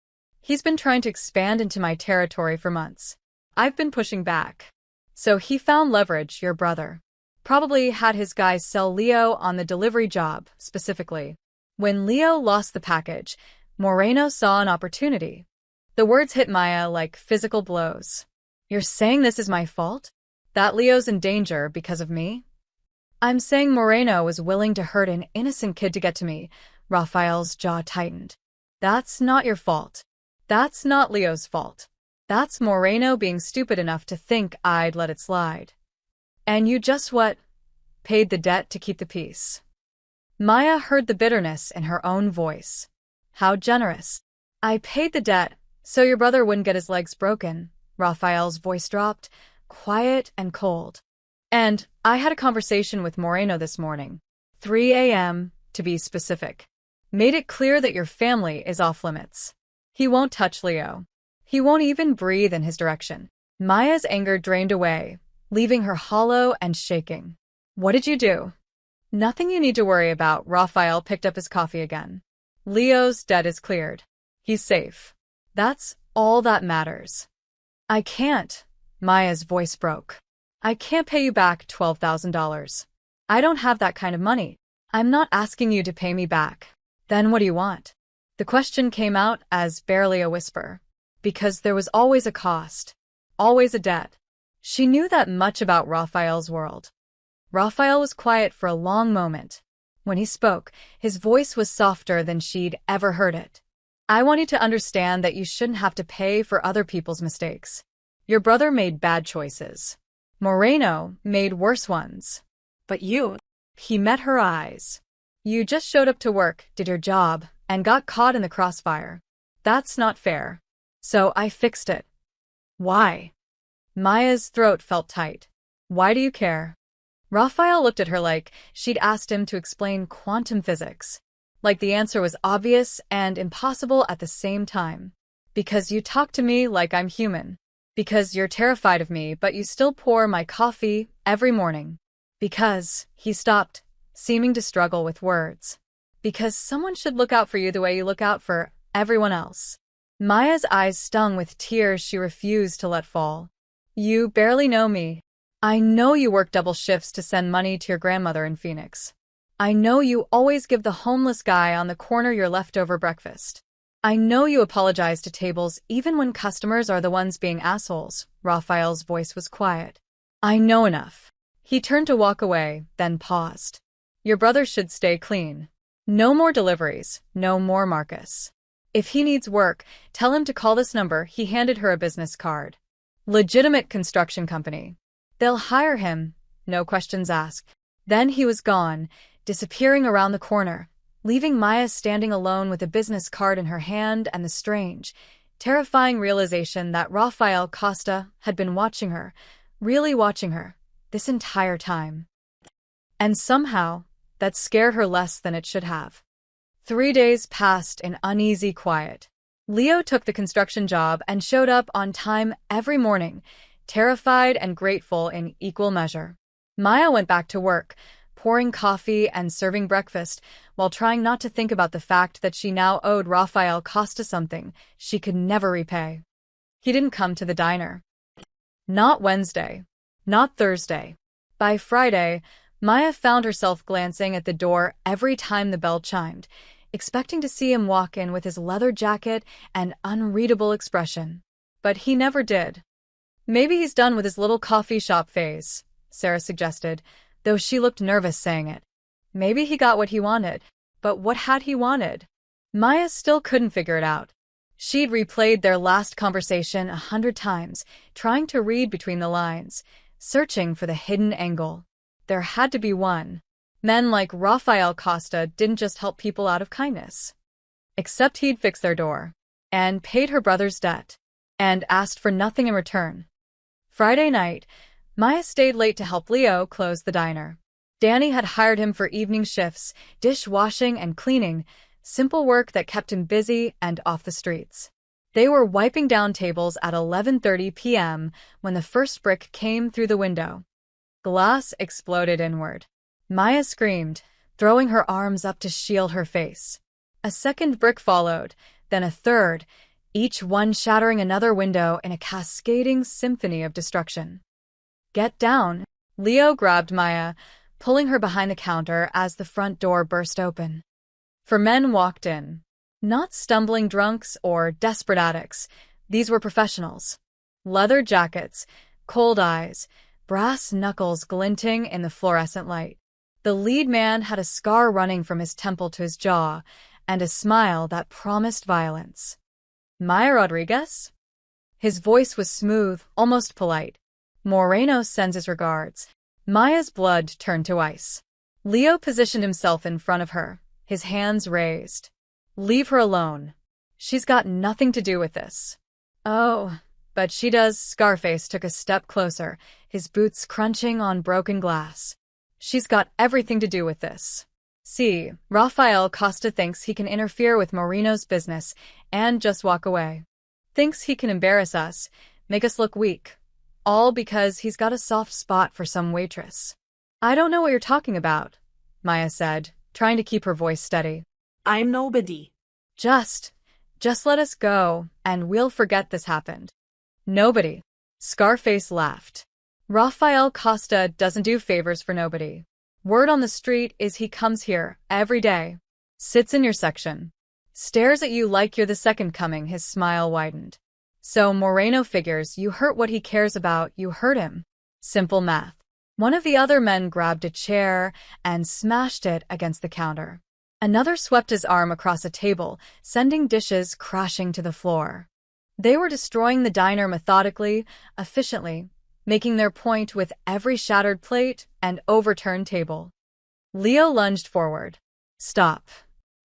He's been trying to expand into my territory for months. I've been pushing back. So he found leverage, your brother. Probably had his guys sell Leo on the delivery job, specifically. When Leo lost the package, Moreno saw an opportunity. The words hit Maya like physical blows. You're saying this is my fault? That Leo's in danger because of me? I'm saying Moreno was willing to hurt an innocent kid to get to me. Raphael's jaw tightened. That's not your fault. That's not Leo's fault. That's Moreno being stupid enough to think I'd let it slide. And you just what? Paid the debt to keep the peace. Maya heard the bitterness in her own voice. How generous. I paid the debt so your brother wouldn't get his legs broken. Raphael's voice dropped, quiet and cold. And I had a conversation with Moreno this morning. 3 a.m., to be specific. Made it clear that your family is off limits. He won't touch Leo. He won't even breathe in his direction. Maya's anger drained away, leaving her hollow and shaking. What did you do? Nothing you need to worry about. Raphael picked up his coffee again. Leo's debt is cleared. He's safe. That's all that matters. I can't. Maya's voice broke. I can't pay you back $12,000. I don't have that kind of money. I'm not asking you to pay me back. Then what do you want? The question came out as barely a whisper. Because there was always a cost. Always a debt. She knew that much about Raphael's world. Raphael was quiet for a long moment. When he spoke, his voice was softer than she'd ever heard it. I want you to understand that you shouldn't have to pay for other people's mistakes. Your brother made bad choices. Moreno made worse ones. But you... He met her eyes. You just showed up to work, did your job, and got caught in the crossfire. That's not fair. So I fixed it. Why? Maya's throat felt tight. Why do you care? Raphael looked at her like she'd asked him to explain quantum physics. Like the answer was obvious and impossible at the same time. Because you talk to me like I'm human. Because you're terrified of me, but you still pour my coffee every morning. Because, he stopped, seeming to struggle with words. Because someone should look out for you the way you look out for everyone else. Maya's eyes stung with tears she refused to let fall. You barely know me. I know you work double shifts to send money to your grandmother in Phoenix. I know you always give the homeless guy on the corner your leftover breakfast. I know you apologize to tables even when customers are the ones being assholes. Raphael's voice was quiet. I know enough. He turned to walk away, then paused. Your brother should stay clean. No more deliveries, no more Marcus. If he needs work, tell him to call this number. He handed her a business card. Legitimate construction company. They'll hire him, no questions asked. Then he was gone, disappearing around the corner, leaving Maya standing alone with a business card in her hand and the strange, terrifying realization that Rafael Costa had been watching her, really watching her, this entire time. And somehow, that scared her less than it should have. 3 days passed in uneasy quiet. Leo took the construction job and showed up on time every morning, terrified and grateful in equal measure. Maya went back to work, pouring coffee and serving breakfast, while trying not to think about the fact that she now owed Rafael Costa something she could never repay. He didn't come to the diner. Not Wednesday. Not Thursday. By Friday, Maya found herself glancing at the door every time the bell chimed, expecting to see him walk in with his leather jacket and unreadable expression. But he never did. Maybe he's done with his little coffee shop phase, Sarah suggested, though she looked nervous saying it. Maybe he got what he wanted. But what had he wanted? Maya still couldn't figure it out. She'd replayed their last conversation 100 times, trying to read between the lines, searching for the hidden angle. There had to be one. Men like Rafael Costa didn't just help people out of kindness. except he'd fix their door, and paid her brother's debt, and asked for nothing in return. Friday night, Maya stayed late to help Leo close the diner. Danny had hired him for evening shifts, dishwashing and cleaning, simple work that kept him busy and off the streets. They were wiping down tables at 11:30 p.m. when the first brick came through the window. Glass exploded inward. Maya screamed, throwing her arms up to shield her face. A second brick followed, then a third, each one shattering another window in a cascading symphony of destruction. "Get down!" Leo grabbed Maya, pulling her behind the counter as the front door burst open. 4 men walked in. Not stumbling drunks or desperate addicts. These were professionals. Leather jackets, cold eyes, brass knuckles glinting in the fluorescent light. The lead man had a scar running from his temple to his jaw, and a smile that promised violence. "Maya Rodriguez?" His voice was smooth, almost polite. "Moreno sends his regards." Maya's blood turned to ice. Leo positioned himself in front of her, his hands raised. "Leave her alone. She's got nothing to do with this." "Oh, but she does." Scarface took a step closer, his boots crunching on broken glass. "She's got everything to do with this. See, Rafael Costa thinks he can interfere with Moreno's business and just walk away. Thinks he can embarrass us, make us look weak. All because he's got a soft spot for some waitress." "I don't know what you're talking about," Maya said, trying to keep her voice steady. I'm nobody. Just let us go, and we'll forget this happened." "Nobody." Scarface laughed. "Rafael Costa doesn't do favors for nobody. Word on the street is he comes here every day, sits in your section, stares at you like you're the second coming." His smile widened. "So Moreno figures you hurt what he cares about, you hurt him. Simple math." One of the other men grabbed a chair and smashed it against the counter. Another swept his arm across a table, sending dishes crashing to the floor. They were destroying the diner methodically, efficiently, making their point with every shattered plate and overturned table. Leo lunged forward. "Stop."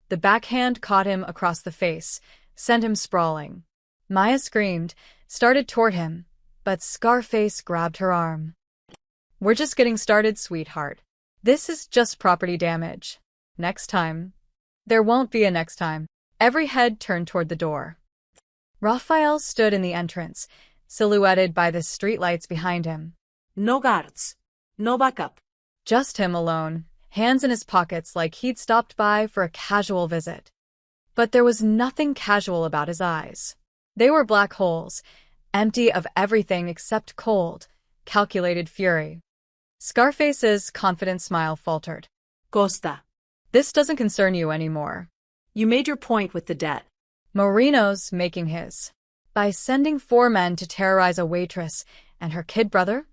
The backhand caught him across the face, sent him sprawling. Maya screamed, started toward him, but Scarface grabbed her arm. "We're just getting started, sweetheart. This is just property damage. Next time." "There won't be a next time." Every head turned toward the door. Rafael stood in the entrance, silhouetted by the streetlights behind him. No guards. No backup. Just him alone, hands in his pockets like he'd stopped by for a casual visit. But there was nothing casual about his eyes. They were black holes, empty of everything except cold, calculated fury. Scarface's confident smile faltered. Costa. "This doesn't concern you anymore." You made your point with the debt. Moreno's making his. By sending 4 men to terrorize a waitress and her kid brother?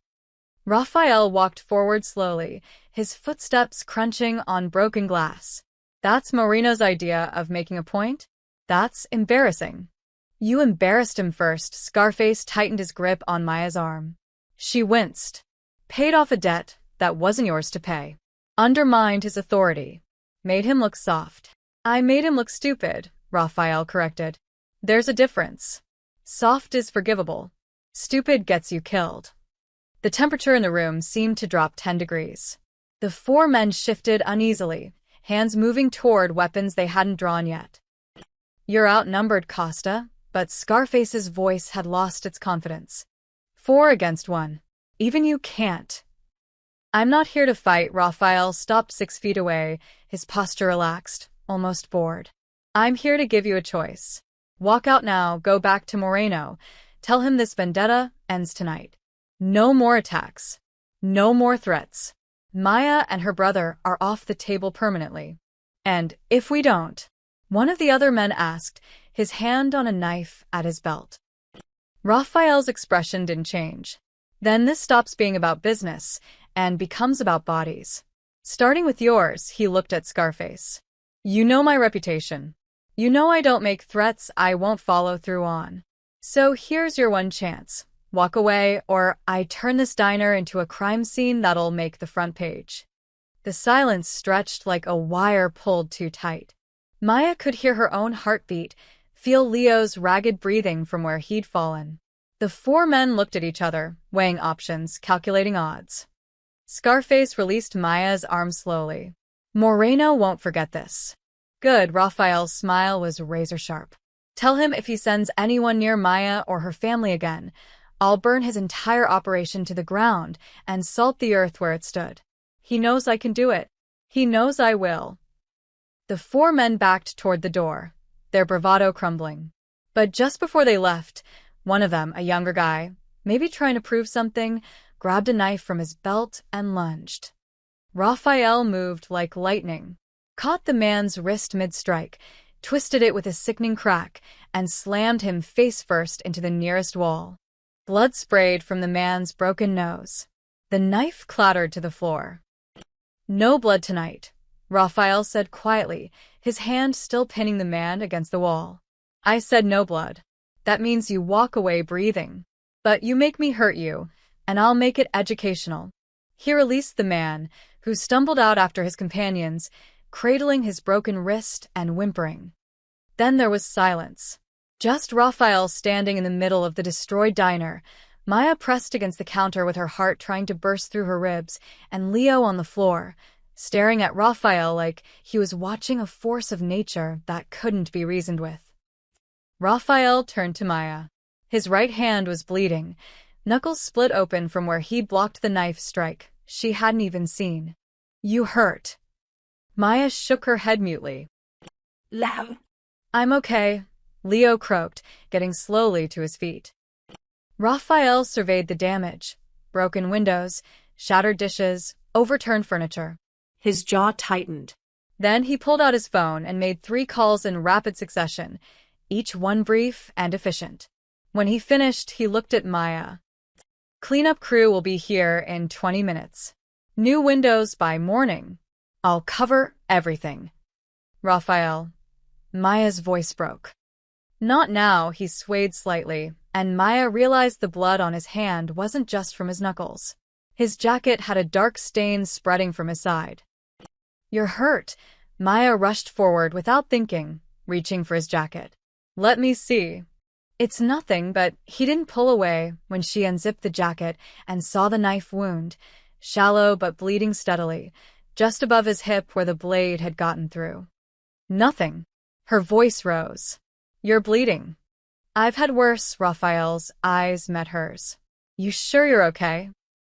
Rafael walked forward slowly, his footsteps crunching on broken glass. "That's Moreno's idea of making a point? That's embarrassing." "You embarrassed him first." Scarface tightened his grip on Maya's arm. She winced. "Paid off a debt that wasn't yours to pay. Undermined his authority. Made him look soft." "I made him look stupid," Rafael corrected. "There's a difference. Soft is forgivable. Stupid gets you killed." The temperature in the room seemed to drop 10 degrees. The 4 men shifted uneasily, hands moving toward weapons they hadn't drawn yet. "You're outnumbered, Costa," but Scarface's voice had lost its confidence. 4 against 1. Even you can't. "I'm not here to fight." Rafael stopped 6 feet away, his posture relaxed, almost bored. "I'm here to give you a choice. Walk out now, go back to Moreno, tell him this vendetta ends tonight. No more attacks. No more threats. Maya and her brother are off the table permanently. And if we don't," one of the other men asked, his hand on a knife at his belt. Rafael's expression didn't change. "Then this stops being about business and becomes about bodies. Starting with yours." He looked at Scarface. "You know my reputation. You know I don't make threats I won't follow through on. So here's your one chance. Walk away, or I turn this diner into a crime scene that'll make the front page." The silence stretched like a wire pulled too tight. Maya could hear her own heartbeat, feel Leo's ragged breathing from where he'd fallen. The four men looked at each other, weighing options, calculating odds. Scarface released Maya's arm slowly. Moreno won't forget this. Good, Raphael's smile was razor-sharp. Tell him if he sends anyone near Maya or her family again, I'll burn his entire operation to the ground and salt the earth where it stood. He knows I can do it. He knows I will. The four men backed toward the door, their bravado crumbling. But just before they left, one of them, a younger guy, maybe trying to prove something, grabbed a knife from his belt and lunged. Raphael moved like lightning, caught the man's wrist mid-strike, twisted it with a sickening crack, and slammed him face-first into the nearest wall. Blood sprayed from the man's broken nose. The knife clattered to the floor. No blood tonight, Raphael said quietly, his hand still pinning the man against the wall. I said no blood. That means you walk away breathing. But you make me hurt you, and I'll make it educational. He released the man, who stumbled out after his companions, cradling his broken wrist and whimpering. Then there was silence. Just Raphael standing in the middle of the destroyed diner, Maya pressed against the counter with her heart trying to burst through her ribs, and Leo on the floor, staring at Raphael like he was watching a force of nature that couldn't be reasoned with. Raphael turned to Maya. His right hand was bleeding, knuckles split open from where he'd blocked the knife strike she hadn't even seen. You hurt. Maya shook her head mutely. Loud. I'm okay, Leo croaked, getting slowly to his feet. Raphael surveyed the damage. Broken windows, shattered dishes, overturned furniture. His jaw tightened. Then he pulled out his phone and made 3 calls in rapid succession, each one brief and efficient. When he finished, he looked at Maya. Cleanup crew will be here in 20 minutes. New windows by morning. I'll cover everything. Raphael. Maya's voice broke. Not now, he swayed slightly, and Maya realized the blood on his hand wasn't just from his knuckles. His jacket had a dark stain spreading from his side. You're hurt. Maya rushed forward without thinking, reaching for his jacket. Let me see. It's nothing, but he didn't pull away when she unzipped the jacket and saw the knife wound, shallow but bleeding steadily, just above his hip where the blade had gotten through. Nothing. Her voice rose. You're bleeding. I've had worse. Raphael's eyes met hers. You sure you're okay?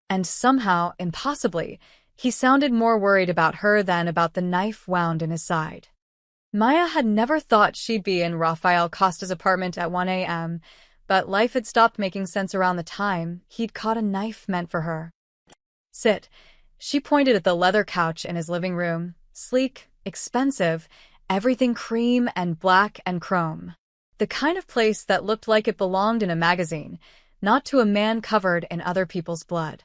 And somehow, impossibly, he sounded more worried about her than about the knife wound in his side. Maya had never thought she'd be in Rafael Costa's apartment at 1 a.m., but life had stopped making sense around the time he'd caught a knife meant for her. Sit. She pointed at the leather couch in his living room, sleek, expensive, everything cream and black and chrome. The kind of place that looked like it belonged in a magazine, not to a man covered in other people's blood.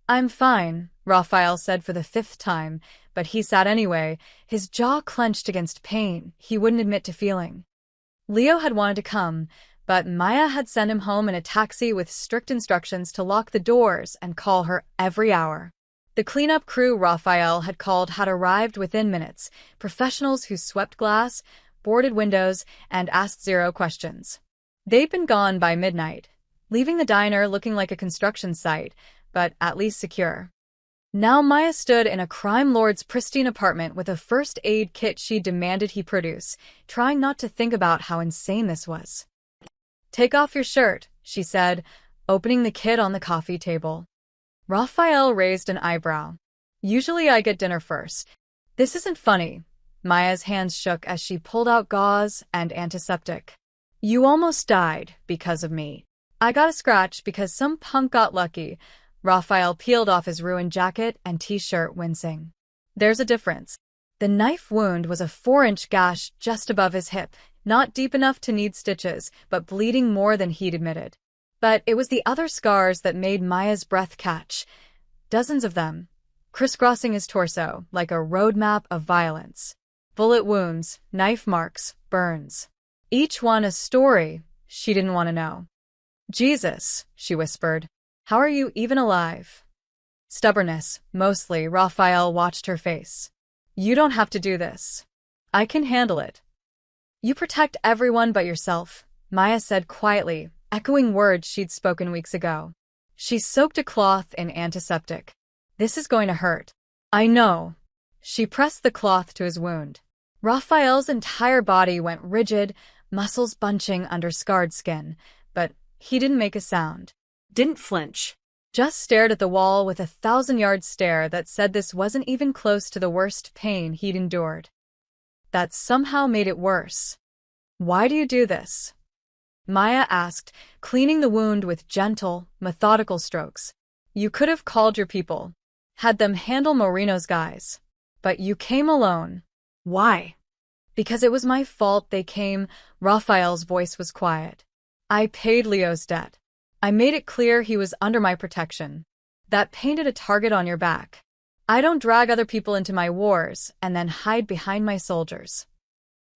I'm fine, Raphael said for the 5th time, but he sat anyway, his jaw clenched against pain he wouldn't admit to feeling. Leo had wanted to come, but Maya had sent him home in a taxi with strict instructions to lock the doors and call her every hour. The cleanup crew Raphael had called had arrived within minutes, professionals who swept glass, boarded windows, and asked 0 questions. They'd been gone by midnight, leaving the diner looking like a construction site, but at least secure. Now Maya stood in a crime lord's pristine apartment with a first aid kit she demanded he produce, trying not to think about how insane this was. Take off your shirt, she said, opening the kit on the coffee table. Raphael raised an eyebrow. Usually I get dinner first. This isn't funny. Maya's hands shook as she pulled out gauze and antiseptic. You almost died because of me. I got a scratch because some punk got lucky. Raphael peeled off his ruined jacket and t-shirt, wincing. There's a difference. The knife wound was a 4-inch gash just above his hip, not deep enough to need stitches, but bleeding more than he'd admitted. But it was the other scars that made Maya's breath catch. Dozens of them, crisscrossing his torso like a roadmap of violence. Bullet wounds, knife marks, burns. Each one a story she didn't want to know. Jesus, she whispered. How are you even alive? Stubbornness, mostly. Raphael watched her face. You don't have to do this. I can handle it. You protect everyone but yourself, Maya said quietly, echoing words she'd spoken weeks ago. She soaked a cloth in antiseptic. This is going to hurt. I know. She pressed the cloth to his wound. Raphael's entire body went rigid, muscles bunching under scarred skin, but he didn't make a sound. Didn't flinch. Just stared at the wall with a 1,000-yard stare that said this wasn't even close to the worst pain he'd endured. That somehow made it worse. Why do you do this? Maya asked, cleaning the wound with gentle, methodical strokes. You could have called your people, had them handle Moreno's guys. But you came alone. Why? Because it was my fault they came. Raphael's voice was quiet. I paid Leo's debt. I made it clear he was under my protection. That painted a target on your back. I don't drag other people into my wars and then hide behind my soldiers.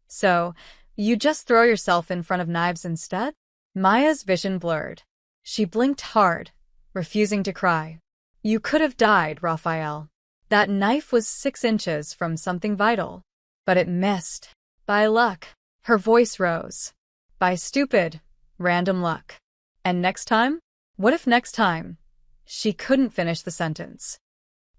So, you just throw yourself in front of knives instead? Maya's vision blurred. She blinked hard, refusing to cry. You could have died, Raphael. That knife was 6 inches from something vital. But it missed. By luck. Her voice rose. By stupid, random luck. And next time? What if next time? She couldn't finish the sentence.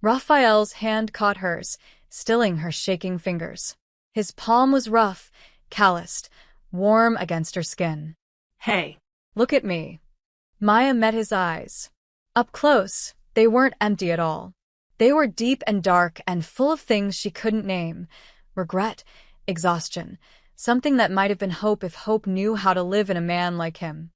Raphael's hand caught hers, stilling her shaking fingers. His palm was rough, calloused, warm against her skin. Hey. Look at me. Maya met his eyes. Up close, they weren't empty at all. They were deep and dark and full of things she couldn't name. Regret, exhaustion, something that might have been hope if hope knew how to live in a man like him.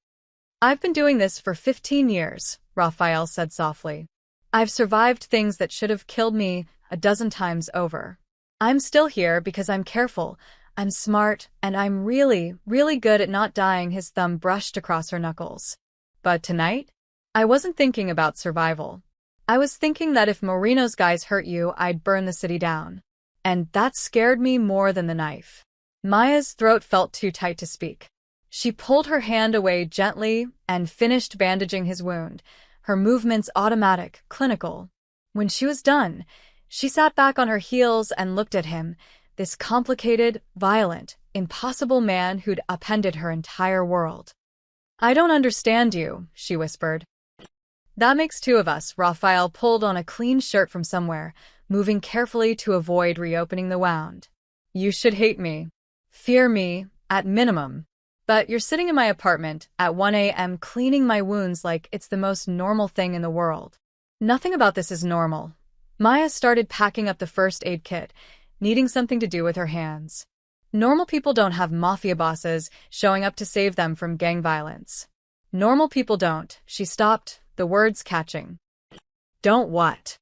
I've been doing this for 15 years, Raphael said softly. I've survived things that should have killed me a dozen times over. I'm still here because I'm careful, I'm smart, and I'm really, really good at not dying. His thumb brushed across her knuckles. But tonight? I wasn't thinking about survival. I was thinking that if Moreno's guys hurt you, I'd burn the city down. And that scared me more than the knife. Maya's throat felt too tight to speak. She pulled her hand away gently and finished bandaging his wound, her movements automatic, clinical. When she was done, she sat back on her heels and looked at him, this complicated, violent, impossible man who'd upended her entire world. I don't understand you, she whispered. That makes 2 of us. Raphael pulled on a clean shirt from somewhere, moving carefully to avoid reopening the wound. You should hate me. Fear me, at minimum. But you're sitting in my apartment at 1 a.m. cleaning my wounds like it's the most normal thing in the world. Nothing about this is normal. Maya started packing up the first aid kit, needing something to do with her hands. Normal people don't have mafia bosses showing up to save them from gang violence. Normal people don't. She stopped, the words catching. Don't what?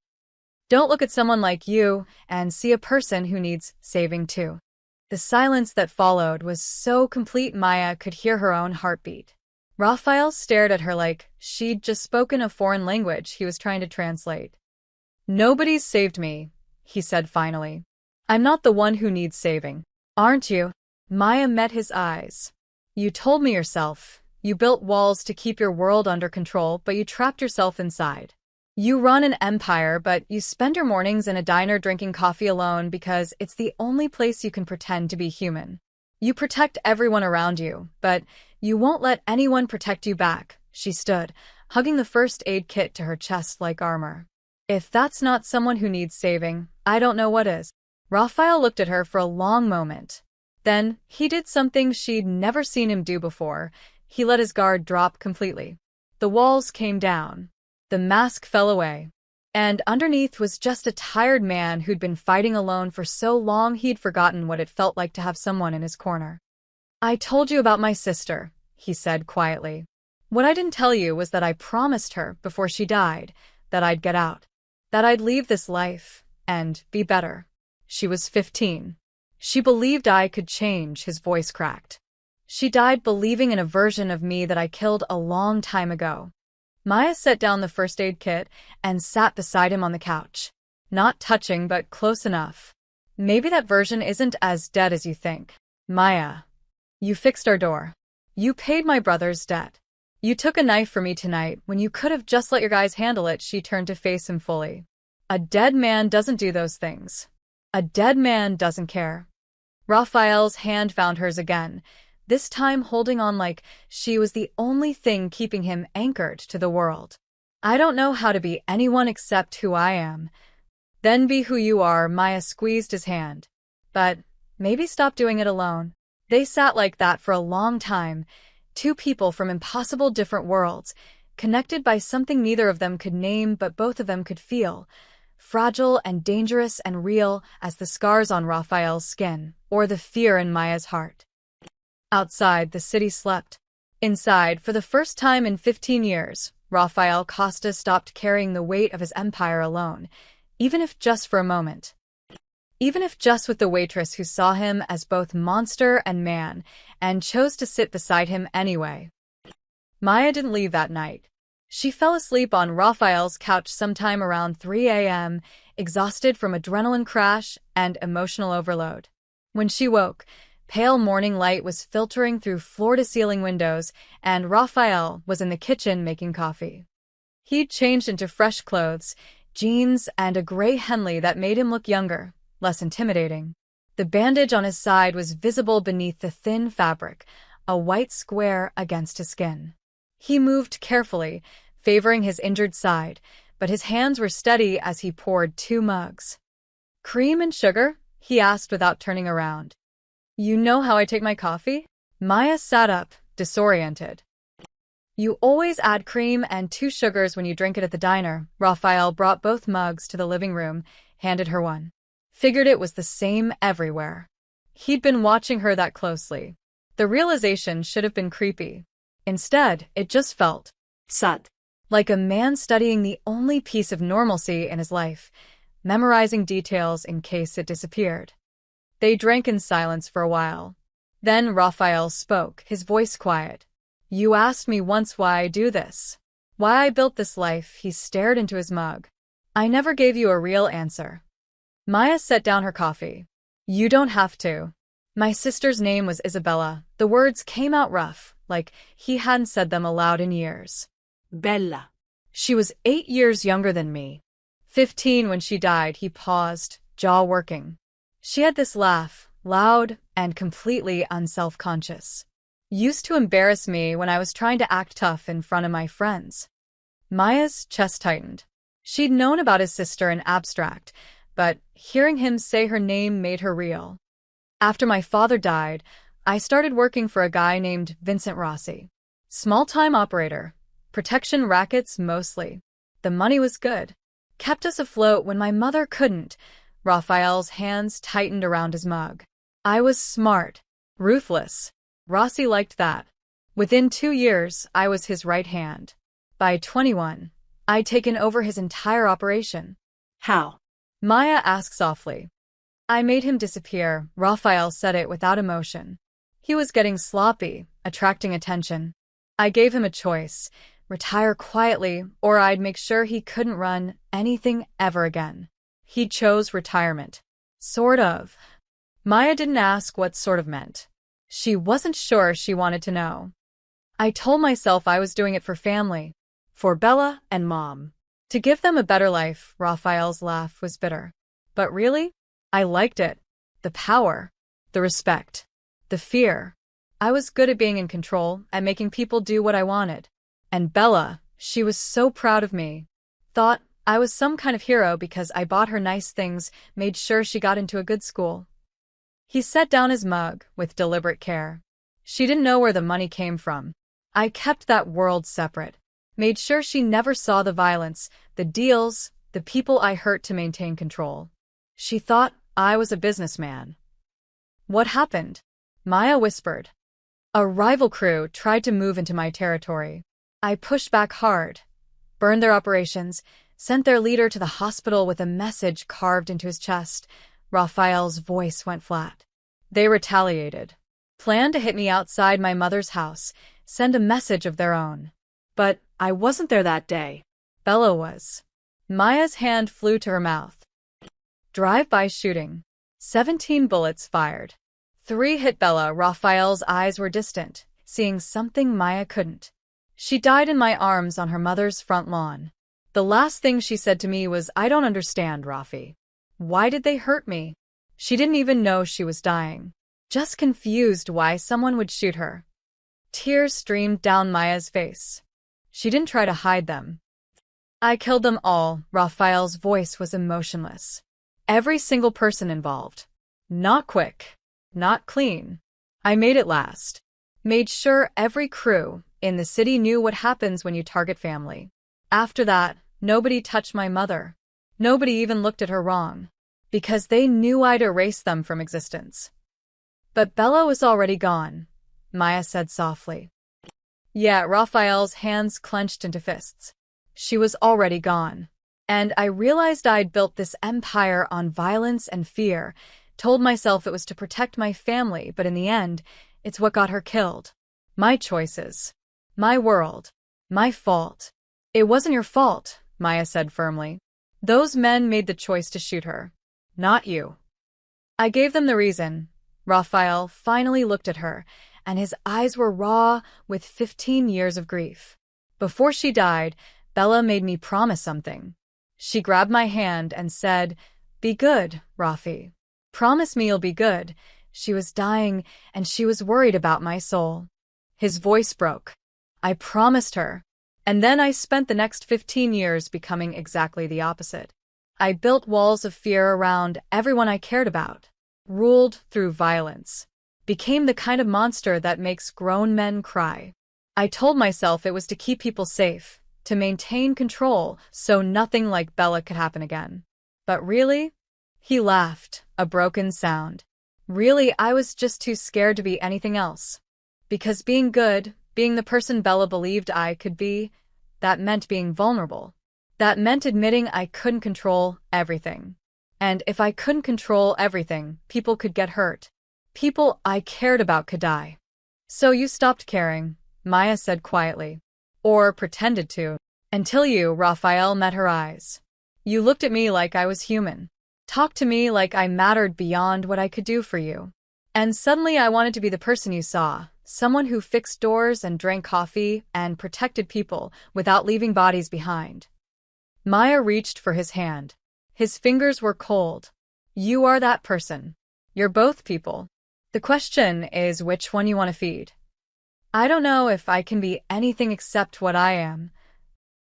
Don't look at someone like you and see a person who needs saving too. The silence that followed was so complete Maya could hear her own heartbeat. Raphael stared at her like she'd just spoken a foreign language he was trying to translate. Nobody's saved me, he said finally. I'm not the one who needs saving. Aren't you? Maya met his eyes. You told me yourself. You built walls to keep your world under control, but you trapped yourself inside. You run an empire, but you spend your mornings in a diner drinking coffee alone because it's the only place you can pretend to be human. You protect everyone around you, but you won't let anyone protect you back. She stood, hugging the first aid kit to her chest like armor. If that's not someone who needs saving, I don't know what is. Raphael looked at her for a long moment. Then, he did something she'd never seen him do before. He let his guard drop completely. The walls came down. The mask fell away. And underneath was just a tired man who'd been fighting alone for so long he'd forgotten what it felt like to have someone in his corner. I told you about my sister, he said quietly. What I didn't tell you was that I promised her, before she died, that I'd get out. That I'd leave this life, and be better. She was 15. She believed I could change. His voice cracked. She died believing in a version of me that I killed a long time ago. Maya set down the first aid kit and sat beside him on the couch. Not touching, but close enough. Maybe that version isn't as dead as you think. Maya. You fixed our door. You paid my brother's debt. You took a knife for me tonight when you could have just let your guys handle it. She turned to face him fully. A dead man doesn't do those things. A dead man doesn't care. Raphael's hand found hers again, this time holding on like she was the only thing keeping him anchored to the world. I don't know how to be anyone except who I am. Then be who you are, Maya squeezed his hand. But maybe stop doing it alone. They sat like that for a long time, two people from impossible different worlds, connected by something neither of them could name but both of them could feel, fragile and dangerous and real as the scars on Raphael's skin, or the fear in Maya's heart. Outside, the city slept. Inside, for the first time in 15 years, Rafael Costa stopped carrying the weight of his empire alone, even if just for a moment. Even if just with the waitress who saw him as both monster and man, and chose to sit beside him anyway. Maya didn't leave that night. She fell asleep on Raphael's couch sometime around 3 a.m., exhausted from adrenaline crash and emotional overload. When she woke, pale morning light was filtering through floor-to-ceiling windows, and Raphael was in the kitchen making coffee. He'd changed into fresh clothes, jeans, and a gray Henley that made him look younger, less intimidating. The bandage on his side was visible beneath the thin fabric, a white square against his skin. He moved carefully, favoring his injured side, but his hands were steady as he poured 2 mugs. "Cream and sugar?" he asked without turning around. "You know how I take my coffee?" Maya sat up, disoriented. "You always add cream and 2 sugars when you drink it at the diner." Raphael brought both mugs to the living room, handed her one. Figured it was the same everywhere. He'd been watching her that closely. The realization should have been creepy. Instead, it just felt Sud. like a man studying the only piece of normalcy in his life, memorizing details in case it disappeared. They drank in silence for a while. Then Raphael spoke, his voice quiet. "You asked me once why I do this. Why I built this life." He stared into his mug. "I never gave you a real answer." Maya set down her coffee. "You don't have to. My sister's name was Isabella." The words came out rough, like he hadn't said them aloud in years. Bella. "She was 8 years younger than me. 15 when she died." He paused, jaw working. "She had this laugh, loud and completely unself-conscious. Used to embarrass me when I was trying to act tough in front of my friends." Maya's chest tightened. She'd known about his sister in abstract, but hearing him say her name made her reel. "After my father died, I started working for a guy named Vincent Rossi. Small-time operator. Protection rackets mostly. The money was good. Kept us afloat when my mother couldn't." Raphael's hands tightened around his mug. "I was smart. Ruthless. Rossi liked that. Within 2 years, I was his right hand. By 21, I'd taken over his entire operation." How? Maya asked softly. "I made him disappear." Raphael said it without emotion. He was getting sloppy, attracting attention. "I gave him a choice. Retire quietly, or I'd make sure he couldn't run anything ever again. He chose retirement." "Sort of." Maya didn't ask what sort of meant. She wasn't sure she wanted to know. "I told myself I was doing it for family. For Bella and Mom. To give them a better life." Raphael's laugh was bitter. "But really? I liked it. The power. The respect. The fear. I was good at being in control, at making people do what I wanted. And Bella, she was so proud of me. Thought I was some kind of hero because I bought her nice things, made sure she got into a good school." He set down his mug with deliberate care. "She didn't know where the money came from. I kept that world separate. Made sure she never saw the violence, the deals, the people I hurt to maintain control. She thought I was a businessman." "What happened?" Maya whispered. "A rival crew tried to move into my territory. I pushed back hard, burned their operations, sent their leader to the hospital with a message carved into his chest." Raphael's voice went flat. "They retaliated. Planned to hit me outside my mother's house, send a message of their own. But I wasn't there that day. Bella was." Maya's hand flew to her mouth. "Drive-by shooting. 17 bullets fired. 3 hit Bella." Raphael's eyes were distant, seeing something Maya couldn't. "She died in my arms on her mother's front lawn. The last thing she said to me was, 'I don't understand, Rafi. Why did they hurt me?' She didn't even know she was dying." just confused why someone would shoot her. Tears streamed down Maya's face. She didn't try to hide them. I killed them all. Raphael's voice was emotionless. Every single person involved. Not quick. Not clean. I made it last. Made sure every crew in the city knew what happens when you target family. After that, nobody touched my mother. Nobody even looked at her wrong. Because they knew I'd erase them from existence. But Bella was already gone, Maya said softly. Yeah, Raphael's hands clenched into fists. She was already gone. And I realized I'd built this empire on violence and fear, told myself it was to protect my family, but in the end, it's what got her killed. My choices. My world. My fault. It wasn't your fault, Maya said firmly. Those men made the choice to shoot her. Not you. I gave them the reason. Raphael finally looked at her, and his eyes were raw with 15 years of grief. Before she died, Bella made me promise something. She grabbed my hand and said, "Be good, Rafi. Promise me you'll be good." She was dying, and she was worried about my soul. His voice broke. I promised her. And then I spent the next 15 years becoming exactly the opposite. I built walls of fear around everyone I cared about. Ruled through violence. Became the kind of monster that makes grown men cry. I told myself it was to keep people safe, to maintain control so nothing like Bella could happen again. But really? He laughed, a broken sound. Really, I was just too scared to be anything else. Because being good, being the person Bella believed I could be, that meant being vulnerable. That meant admitting I couldn't control everything. And if I couldn't control everything, people could get hurt. People I cared about could die. So you stopped caring, Maya said quietly. Or pretended to. Until you, Raphael, met her eyes. You looked at me like I was human. Talked to me like I mattered beyond what I could do for you. And suddenly I wanted to be the person you saw. Someone who fixed doors and drank coffee and protected people without leaving bodies behind. Maya reached for his hand. His fingers were cold. You are that person. You're both people. The question is which one you want to feed. I don't know if I can be anything except what I am.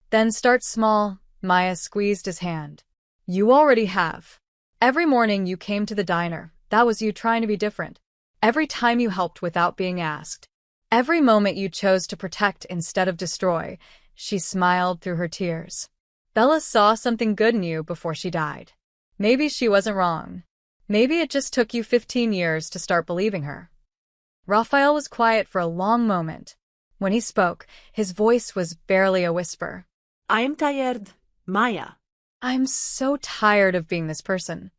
Then start small. Maya squeezed his hand. You already have. Every morning you came to the diner. That was you trying to be different. Every time you helped without being asked. Every moment you chose to protect instead of destroy. She smiled through her tears. Bella saw something good in you before she died. Maybe she wasn't wrong. Maybe it just took you 15 years to start believing her. Raphael was quiet for a long moment. When he spoke, his voice was barely a whisper. I am tired, Maya. I'm so tired of being this person.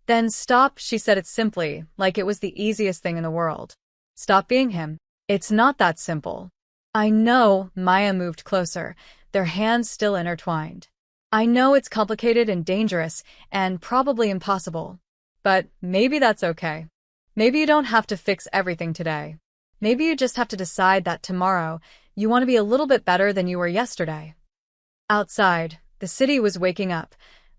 Then stop, she said it simply, like it was the easiest thing in the world. Stop being him. It's not that simple. I know, Maya moved closer, their hands still intertwined. I know it's complicated and dangerous, and probably impossible. But maybe that's okay. Maybe you don't have to fix everything today. Maybe you just have to decide that tomorrow you want to be a little bit better than you were yesterday. Outside, the city was waking up.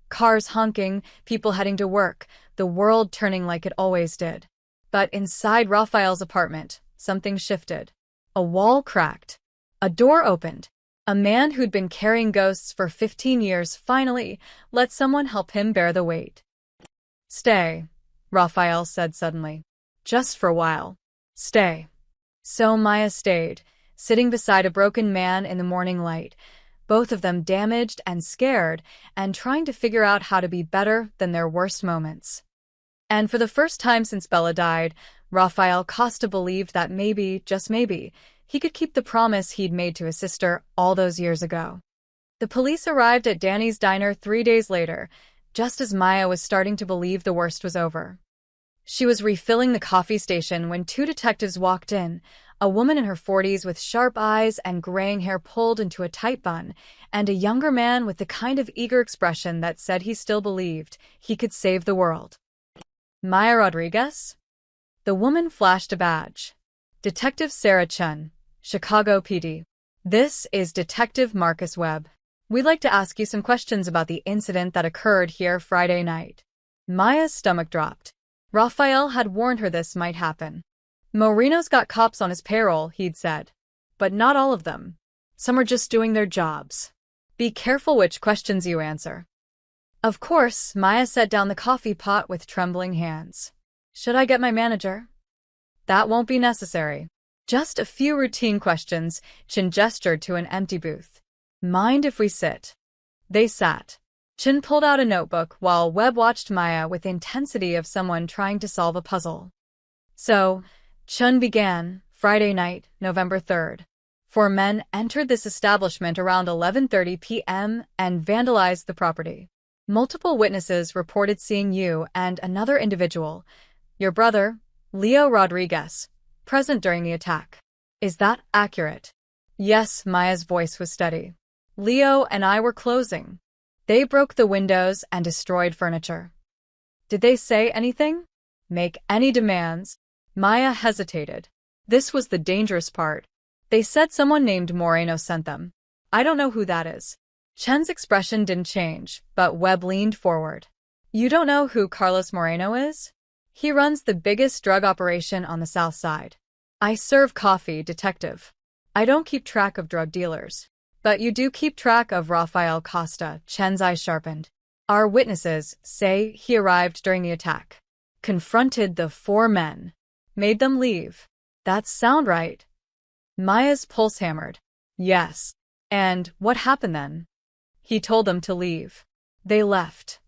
Cars honking, people heading to work, the world turning like it always did. But inside Raphael's apartment, something shifted. A wall cracked. A door opened. A man who'd been carrying ghosts for 15 years finally let someone help him bear the weight. Stay, Raphael said suddenly. Just for a while. Stay. So Maya stayed, sitting beside a broken man in the morning light, both of them damaged and scared, and trying to figure out how to be better than their worst moments. And for the first time since Bella died, Raphael Costa believed that maybe, just maybe, he could keep the promise he'd made to his sister all those years ago. The police arrived at Danny's diner 3 days later, just as Maya was starting to believe the worst was over. She was refilling the coffee station when 2 detectives walked in, a woman in her 40s with sharp eyes and graying hair pulled into a tight bun, and a younger man with the kind of eager expression that said he still believed he could save the world. Maya Rodriguez? The woman flashed a badge. Detective Sarah Chun, Chicago PD. This is Detective Marcus Webb. We'd like to ask you some questions about the incident that occurred here Friday night. Maya's stomach dropped. Raphael had warned her this might happen. Moreno's got cops on his payroll, he'd said. But not all of them. Some are just doing their jobs. Be careful which questions you answer. Of course, Maya set down the coffee pot with trembling hands. Should I get my manager? That won't be necessary. Just a few routine questions. Chin gestured to an empty booth. Mind if we sit? They sat. Chin pulled out a notebook while Webb watched Maya with the intensity of someone trying to solve a puzzle. So, Chun began, Friday night, November 3rd. 4 men entered this establishment around 11:30 p.m. and vandalized the property. Multiple witnesses reported seeing you and another individual, your brother, Leo Rodriguez, present during the attack. Is that accurate? Yes, Maya's voice was steady. Leo and I were closing. They broke the windows and destroyed furniture. Did they say anything? Make any demands? Maya hesitated. This was the dangerous part. They said someone named Moreno sent them. I don't know who that is. Chen's expression didn't change, but Webb leaned forward. You don't know who Carlos Moreno is? He runs the biggest drug operation on the South Side. I serve coffee, detective. I don't keep track of drug dealers. But you do keep track of Rafael Costa. Chen's eyes sharpened. Our witnesses say he arrived during the attack. Confronted the 4 men. Made them leave. That sound right? Maya's pulse hammered. Yes. And what happened then? He told them to leave. They left.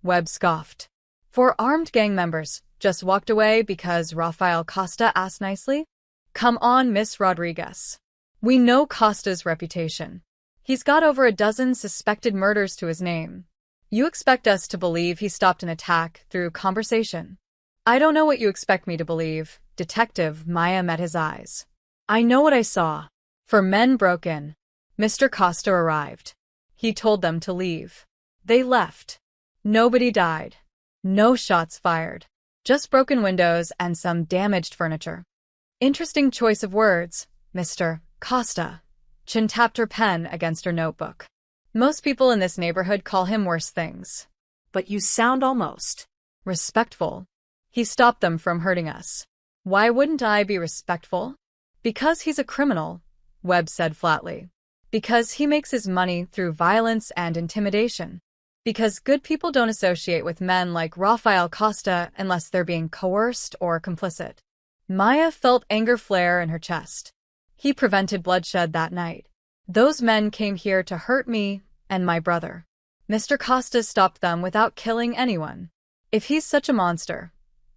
Webb scoffed. 4 armed gang members just walked away because Rafael Costa asked nicely? Come on, Miss Rodriguez. We know Costa's reputation. He's got over a dozen suspected murders to his name. You expect us to believe he stopped an attack through conversation. I don't know what you expect me to believe. Detective Maya met his eyes. I know what I saw. 4 men broke in. Mr. Costa arrived. He told them to leave. They left. Nobody died. No shots fired. Just broken windows and some damaged furniture. Interesting choice of words, Mr. Costa. Chin tapped her pen against her notebook. Most people in this neighborhood call him worse things. But you sound almost Respectful. He stopped them from hurting us. Why wouldn't I be respectful? Because he's a criminal, Webb said flatly. Because he makes his money through violence and intimidation. Because good people don't associate with men like Rafael Costa unless they're being coerced or complicit. Maya felt anger flare in her chest. He prevented bloodshed that night. Those men came here to hurt me and my brother. Mr. Costa stopped them without killing anyone. If he's such a monster,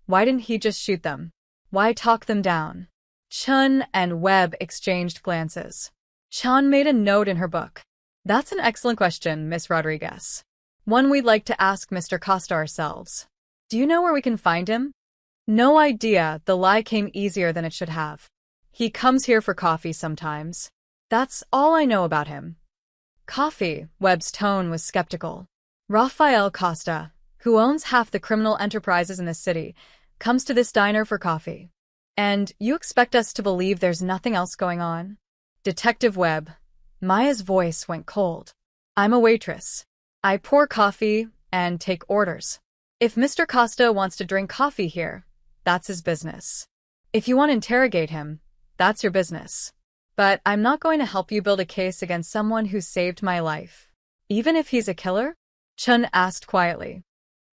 why didn't he just shoot them? Why talk them down? Chun and Webb exchanged glances. Chun made a note in her book. That's an excellent question, Miss Rodriguez. One we'd like to ask Mr. Costa ourselves. Do you know where we can find him? No idea. The lie came easier than it should have. He comes here for coffee sometimes. That's all I know about him. Coffee, Webb's tone was skeptical. Rafael Costa, who owns half the criminal enterprises in the city, comes to this diner for coffee. And you expect us to believe there's nothing else going on? Detective Webb. Maya's voice went cold. I'm a waitress. I pour coffee and take orders. If Mr. Costa wants to drink coffee here, that's his business. If you want to interrogate him, that's your business. But I'm not going to help you build a case against someone who saved my life. Even if he's a killer? Chun asked quietly.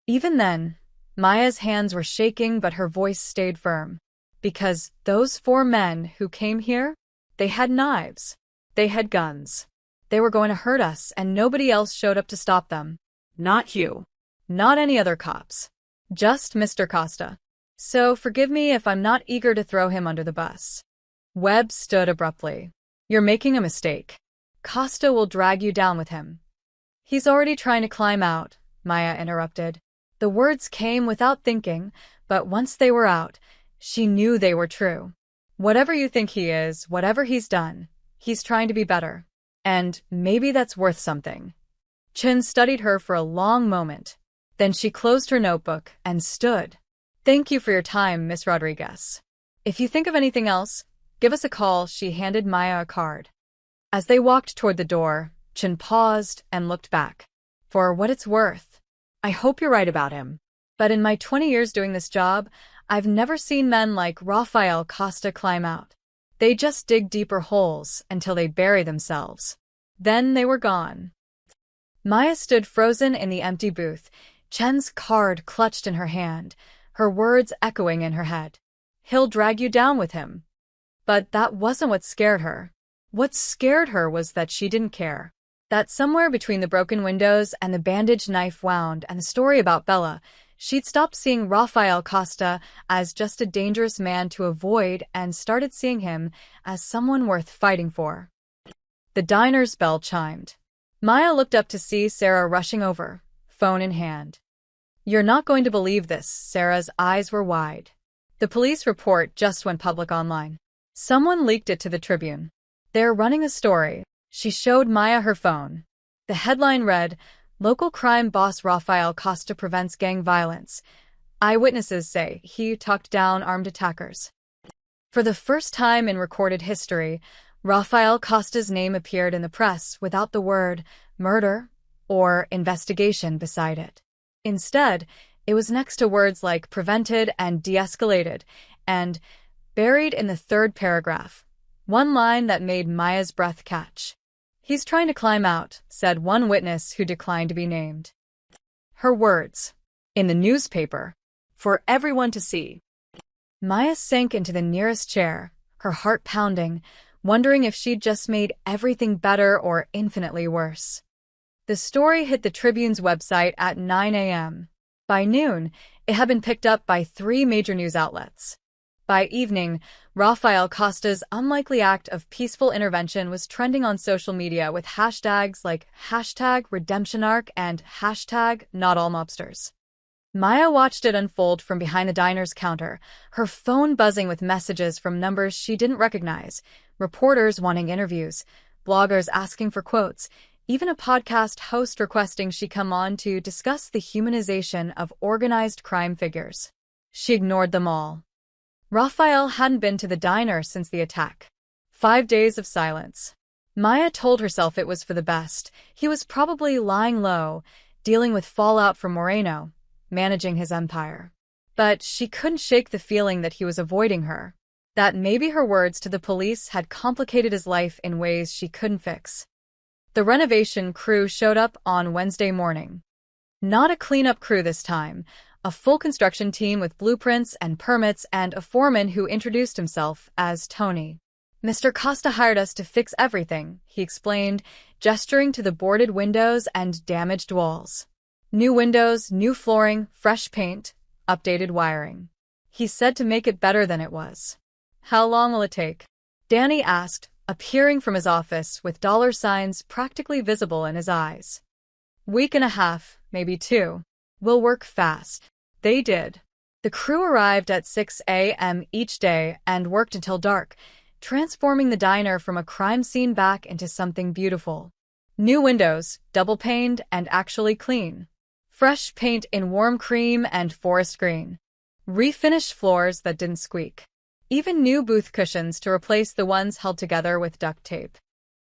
Even then, Maya's hands were shaking but her voice stayed firm. Because those 4 men who came here, they had knives. They had guns. They were going to hurt us and nobody else showed up to stop them. not you. Not any other cops. Just Mr. Costa. So forgive me if I'm not eager to throw him under the bus. Webb stood abruptly. You're making a mistake. Costa will drag you down with him. He's already trying to climb out, Maya interrupted. The words came without thinking, but once they were out, she knew they were true. Whatever you think he is, whatever he's done, he's trying to be better. And maybe that's worth something. Chin studied her for a long moment. Then she closed her notebook and stood. Thank you for your time, Miss Rodriguez. If you think of anything else, give us a call. She handed Maya a card. As they walked toward the door, Chin paused and looked back. For what it's worth. I hope you're right about him. But in my 20 years doing this job, I've never seen men like Rafael Costa climb out. They just dig deeper holes until they bury themselves. Then they were gone. Maya stood frozen in the empty booth, Chen's card clutched in her hand, her words echoing in her head. He'll drag you down with him. But that wasn't what scared her. What scared her was that she didn't care. That somewhere between the broken windows and the bandaged knife wound and the story about Bella, she'd stopped seeing Rafael Costa as just a dangerous man to avoid and started seeing him as someone worth fighting for. The diner's bell chimed. Maya looked up to see Sarah rushing over, phone in hand. "You're not going to believe this." Sarah's eyes were wide. The police report just went public online. Someone leaked it to the Tribune. They're running a story. She showed Maya her phone. The headline read, "Local crime boss Rafael Costa prevents gang violence. Eyewitnesses say he talked down armed attackers." For the first time in recorded history, Rafael Costa's name appeared in the press without the word murder or investigation beside it. Instead, it was next to words like prevented and de-escalated, and buried in the third paragraph, one line that made Maya's breath catch. "He's trying to climb out," said one witness who declined to be named. Her words, in the newspaper, for everyone to see. Maya sank into the nearest chair, her heart pounding, wondering if she'd just made everything better or infinitely worse. The story hit the Tribune's website at 9 a.m. By noon, it had been picked up by 3 major news outlets. By evening, Rafael Costa's unlikely act of peaceful intervention was trending on social media with hashtags like #RedemptionArc and #NotAllMobsters. Maya watched it unfold from behind the diner's counter, her phone buzzing with messages from numbers she didn't recognize, reporters wanting interviews, bloggers asking for quotes, even a podcast host requesting she come on to discuss the humanization of organized crime figures. She ignored them all. Rafael hadn't been to the diner since the attack. 5 days of silence. Maya told herself it was for the best. He was probably lying low, dealing with fallout from Moreno, managing his empire. But she couldn't shake the feeling that he was avoiding her, that maybe her words to the police had complicated his life in ways she couldn't fix. The renovation crew showed up on Wednesday morning. Not a cleanup crew this time, a full construction team with blueprints and permits and a foreman who introduced himself as Tony. "Mr. Costa hired us to fix everything," he explained, gesturing to the boarded windows and damaged walls. "New windows, new flooring, fresh paint, updated wiring." He said to make it better than it was. "How long will it take?" Danny asked, appearing from his office with dollar signs practically visible in his eyes. "Week and a half, maybe 2. We'll work fast." They did. The crew arrived at 6 a.m. each day and worked until dark, transforming the diner from a crime scene back into something beautiful. New windows, double-paned and actually clean. Fresh paint in warm cream and forest green. Refinished floors that didn't squeak. Even new booth cushions to replace the ones held together with duct tape.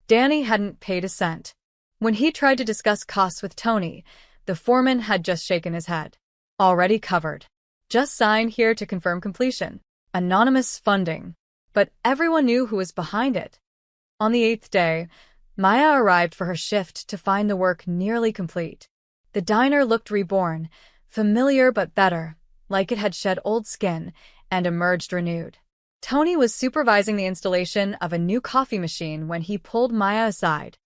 Danny hadn't paid a cent. When he tried to discuss costs with Tony, the foreman had just shaken his head. "Already covered. Just sign here to confirm completion." Anonymous funding. But everyone knew who was behind it. On the 8th day, Maya arrived for her shift to find the work nearly complete. The diner looked reborn, familiar but better, like it had shed old skin and emerged renewed. Tony was supervising the installation of a new coffee machine when he pulled Maya aside.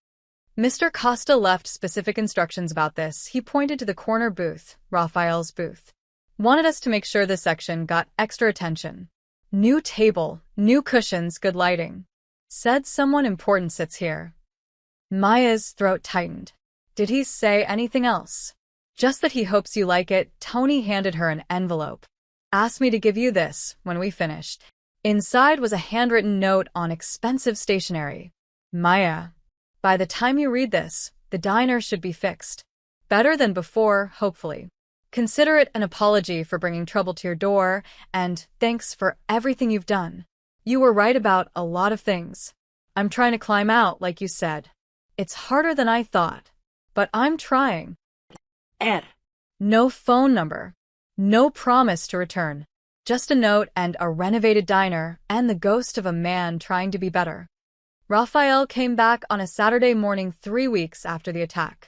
Mr. Costa left specific instructions about this. He pointed to the corner booth, Rafael's booth. "Wanted us to make sure this section got extra attention. New table, new cushions, good lighting. Said someone important sits here." Maya's throat tightened. Did he say anything else? "Just that he hopes you like it." Tony handed her an envelope. "Asked me to give you this when we finished." Inside was a handwritten note on expensive stationery. "Maya, by the time you read this, the diner should be fixed. Better than before, hopefully. Consider it an apology for bringing trouble to your door, and thanks for everything you've done. You were right about a lot of things. I'm trying to climb out, like you said. It's harder than I thought, but I'm trying." Ed. No phone number. No promise to return. Just a note and a renovated diner and the ghost of a man trying to be better. Raphael came back on a Saturday morning 3 weeks after the attack.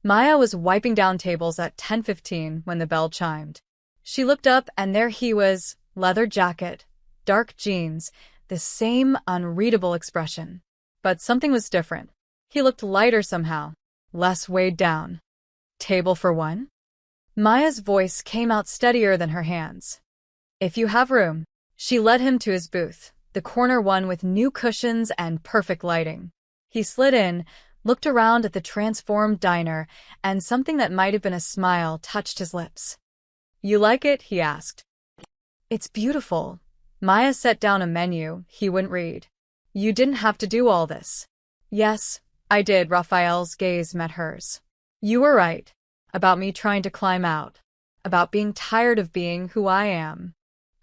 Maya was wiping down tables at 10:15 when the bell chimed. She looked up and there he was, leather jacket, dark jeans, the same unreadable expression. But something was different. He looked lighter somehow, less weighed down. Table for one? Maya's voice came out steadier than her hands. If you have room. She led him to his booth, the corner one with new cushions and perfect lighting. He slid in, looked around at the transformed diner, and something that might have been a smile touched his lips. You like it? He asked. It's beautiful. Maya set down a menu he wouldn't read. You didn't have to do all this. Yes, I did. Raphael's gaze met hers. You were right. About me trying to climb out. About being tired of being who I am.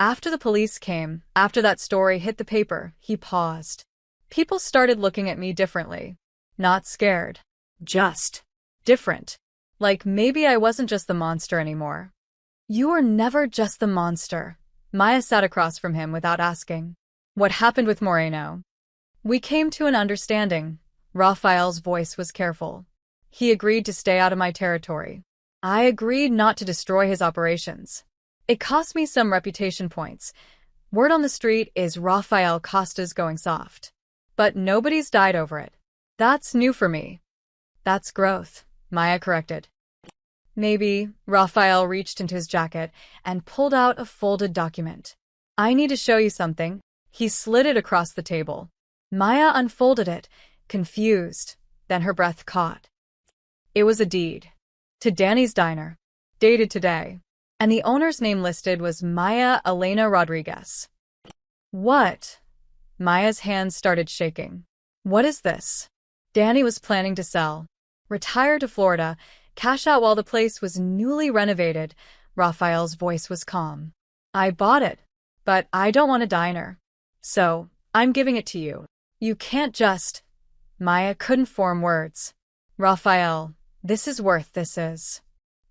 After the police came, after that story hit the paper, he paused. People started looking at me differently. Not scared. Just different. Like maybe I wasn't just the monster anymore. You were never just the monster. Maya sat across from him without asking. What happened with Moreno? We came to an understanding. Raphael's voice was careful. He agreed to stay out of my territory. I agreed not to destroy his operations. It cost me some reputation points. Word on the street is Rafael Costa's going soft. But nobody's died over it. That's new for me. That's growth, Maya corrected. Maybe. Rafael reached into his jacket and pulled out a folded document. I need to show you something. He slid it across the table. Maya unfolded it, confused. Then her breath caught. It was a deed. To Danny's diner. Dated today. And the owner's name listed was Maya Elena Rodriguez. What? Maya's hands started shaking. What is this? Danny was planning to sell. Retire to Florida, cash out while the place was newly renovated. Raphael's voice was calm. I bought it, but I don't want a diner. So, I'm giving it to you. You can't just… Maya couldn't form words. Raphael, this is this.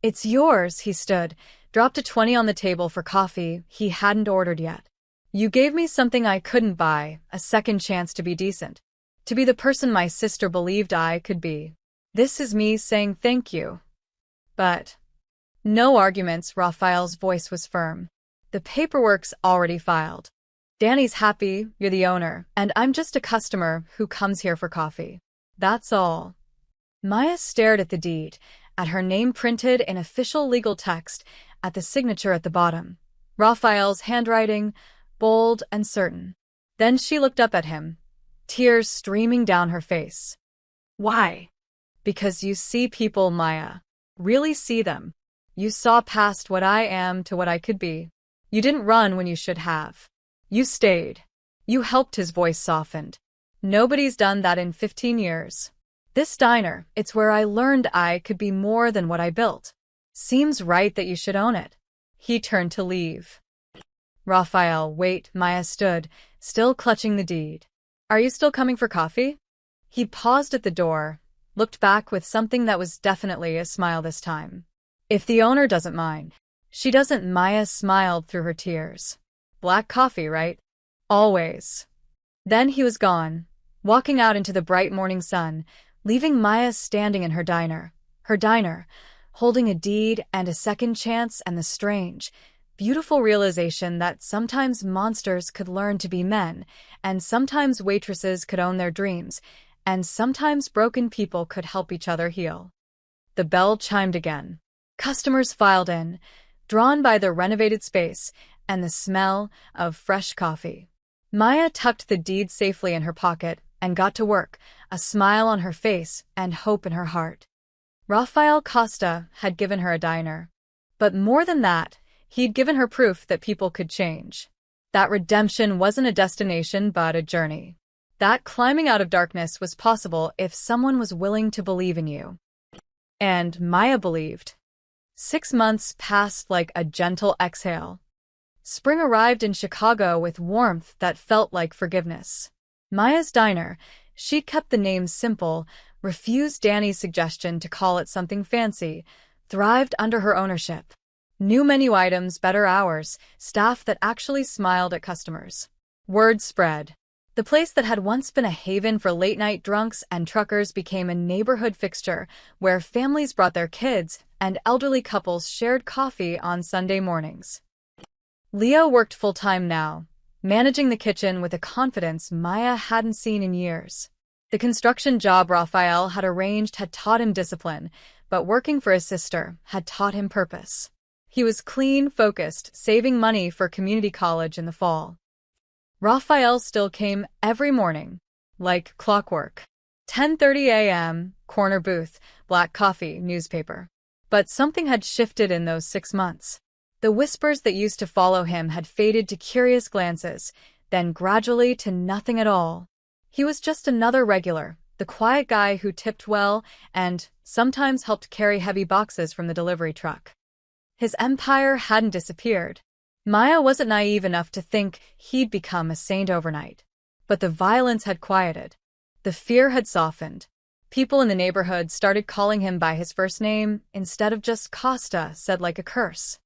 It's yours, he stood, dropped a 20 on the table for coffee he hadn't ordered yet. You gave me something I couldn't buy, a second chance to be decent. To be the person my sister believed I could be. This is me saying thank you. But… No arguments. Raphael's voice was firm. The paperwork's already filed. Danny's happy, you're the owner, and I'm just a customer who comes here for coffee. That's all. Maya stared at the deed, at her name printed in official legal text, at the signature at the bottom. Raphael's handwriting, bold and certain. Then she looked up at him, tears streaming down her face. Why? Because you see people, Maya. Really see them. You saw past what I am to what I could be. You didn't run when you should have. You stayed. You helped. His voice softened. Nobody's done that in 15 years. This diner, it's where I learned I could be more than what I built. Seems right that you should own it. He turned to leave. Raphael, wait. Maya stood, still clutching the deed. Are you still coming for coffee? He paused at the door, looked back with something that was definitely a smile this time. If the owner doesn't mind. She doesn't. Maya smiled through her tears. Black coffee, right? Always. Then he was gone, walking out into the bright morning sun, leaving Maya standing in her diner, holding a deed and a second chance and the strange, beautiful realization that sometimes monsters could learn to be men, and sometimes waitresses could own their dreams, and sometimes broken people could help each other heal. The bell chimed again. Customers filed in, drawn by the renovated space and the smell of fresh coffee. Maya tucked the deed safely in her pocket and got to work, a smile on her face and hope in her heart. Rafael Costa had given her a diner. But more than that, he'd given her proof that people could change. That redemption wasn't a destination but a journey. That climbing out of darkness was possible if someone was willing to believe in you. And Maya believed. 6 months passed like a gentle exhale. Spring arrived in Chicago with warmth that felt like forgiveness. Maya's diner, she'd kept the name simple, refused Danny's suggestion to call it something fancy, thrived under her ownership. New menu items, better hours, staff that actually smiled at customers. Word spread. The place that had once been a haven for late-night drunks and truckers became a neighborhood fixture where families brought their kids and elderly couples shared coffee on Sunday mornings. Leo worked full-time now, managing the kitchen with a confidence Maya hadn't seen in years. The construction job Raphael had arranged had taught him discipline, but working for his sister had taught him purpose. He was clean, focused, saving money for community college in the fall. Raphael still came every morning, like clockwork. 10:30 a.m., corner booth, black coffee, newspaper. But something had shifted in those 6 months. The whispers that used to follow him had faded to curious glances, then gradually to nothing at all. He was just another regular, the quiet guy who tipped well and sometimes helped carry heavy boxes from the delivery truck. His empire hadn't disappeared. Maya wasn't naive enough to think he'd become a saint overnight. But the violence had quieted. The fear had softened. People in the neighborhood started calling him by his first name instead of just Costa, said like a curse.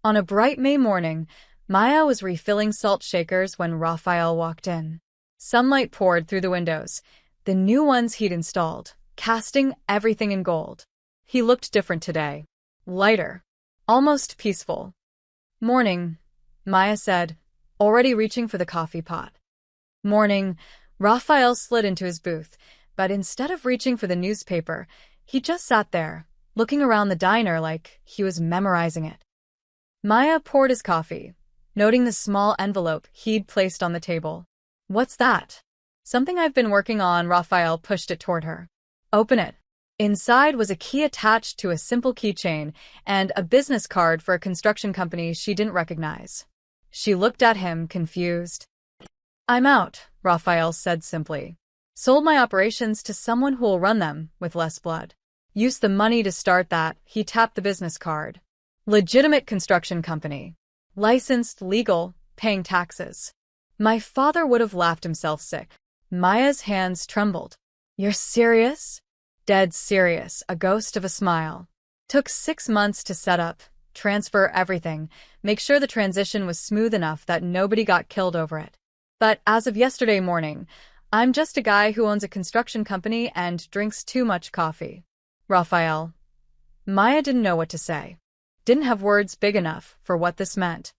On a bright May morning, Maya was refilling salt shakers when Raphael walked in. Sunlight poured through the windows, the new ones he'd installed, casting everything in gold. He looked different today. Lighter. Almost peaceful. Morning, Maya said, already reaching for the coffee pot. Morning, Raphael slid into his booth, but instead of reaching for the newspaper, he just sat there, looking around the diner like he was memorizing it. Maya poured his coffee, noting the small envelope he'd placed on the table. What's that? Something I've been working on. Raphael pushed it toward her. Open it. Inside was a key attached to a simple keychain and a business card for a construction company she didn't recognize. She looked at him, confused. I'm out, Raphael said simply. Sold my operations to someone who'll run them with less blood. Use the money to start that. He tapped the business card. Legitimate construction company. Licensed, legal, paying taxes. My father would have laughed himself sick. Maya's hands trembled. You're serious? Dead serious, a ghost of a smile. Took 6 months to set up, transfer everything, make sure the transition was smooth enough that nobody got killed over it. But as of yesterday morning, I'm just a guy who owns a construction company and drinks too much coffee. Raphael. Maya didn't know what to say. Didn't have words big enough for what this meant.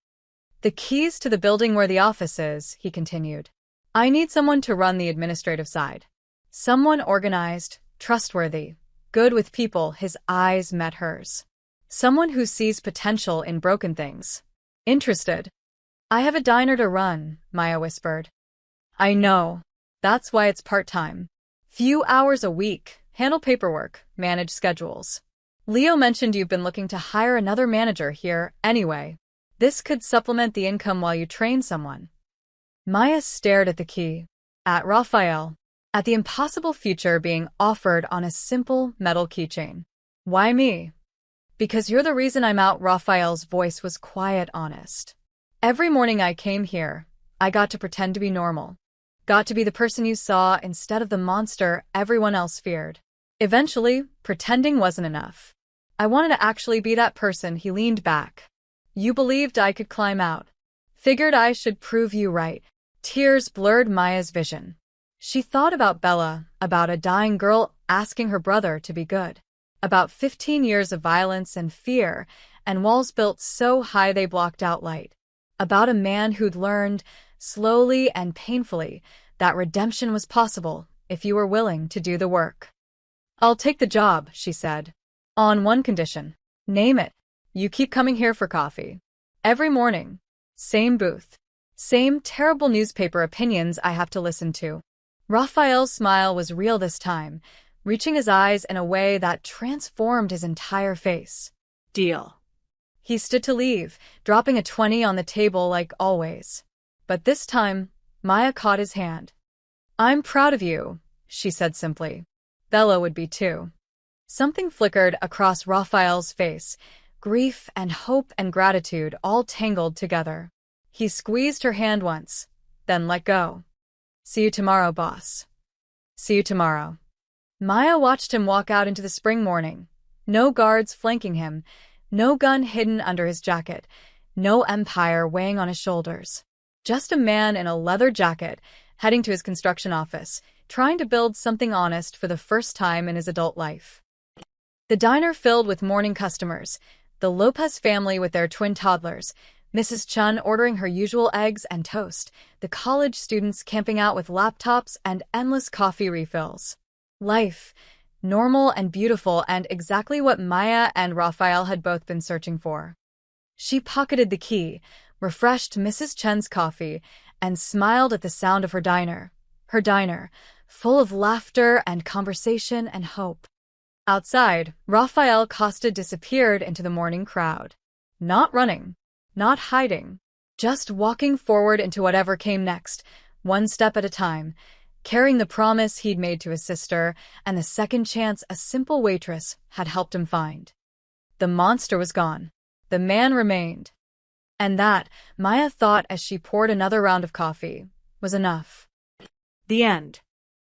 The keys to the building where the office is, he continued. I need someone to run the administrative side. Someone organized, trustworthy, good with people. His eyes met hers. Someone who sees potential in broken things. Interested? I have a diner to run, Maya whispered. I know. That's why it's part-time. Few hours a week, handle paperwork, manage schedules. Leo mentioned you've been looking to hire another manager here anyway. This could supplement the income while you train someone. Maya stared at the key, at Raphael, at the impossible future being offered on a simple metal keychain. Why me? Because you're the reason I'm out. Raphael's voice was quiet, honest. Every morning I came here, I got to pretend to be normal. Got to be the person you saw instead of the monster everyone else feared. Eventually, pretending wasn't enough. I wanted to actually be that person. He leaned back. You believed I could climb out. Figured I should prove you right. Tears blurred Maya's vision. She thought about Bella, about a dying girl asking her brother to be good, about 15 years of violence and fear, and walls built so high they blocked out light, about a man who'd learned, slowly and painfully, that redemption was possible if you were willing to do the work. I'll take the job, she said. On one condition. Name it. You keep coming here for coffee. Every morning. Same booth. Same terrible newspaper opinions I have to listen to. Raphael's smile was real this time, reaching his eyes in a way that transformed his entire face. Deal. He stood to leave, dropping a 20 on the table like always. But this time, Maya caught his hand. I'm proud of you, she said simply. Bella would be too. Something flickered across Raphael's face, grief and hope and gratitude all tangled together. He squeezed her hand once, then let go. See you tomorrow, boss. See you tomorrow. Maya watched him walk out into the spring morning. No guards flanking him, No gun hidden under his jacket, no empire weighing on his shoulders. Just a man in a leather jacket, heading to his construction office, trying to build something honest for the first time in his adult life. The diner filled with morning customers, the Lopez family with their twin toddlers, Mrs. Chun ordering her usual eggs and toast, the college students camping out with laptops and endless coffee refills. Life, normal and beautiful, and exactly what Maya and Raphael had both been searching for. She pocketed the key, refreshed Mrs. Chun's coffee, and smiled at the sound of her diner, full of laughter and conversation and hope. Outside, Raphael Costa disappeared into the morning crowd. Not running, not hiding, just walking forward into whatever came next, one step at a time, carrying the promise he'd made to his sister and the second chance a simple waitress had helped him find. The monster was gone. The man remained. And that, Maya thought as she poured another round of coffee, was enough. The end.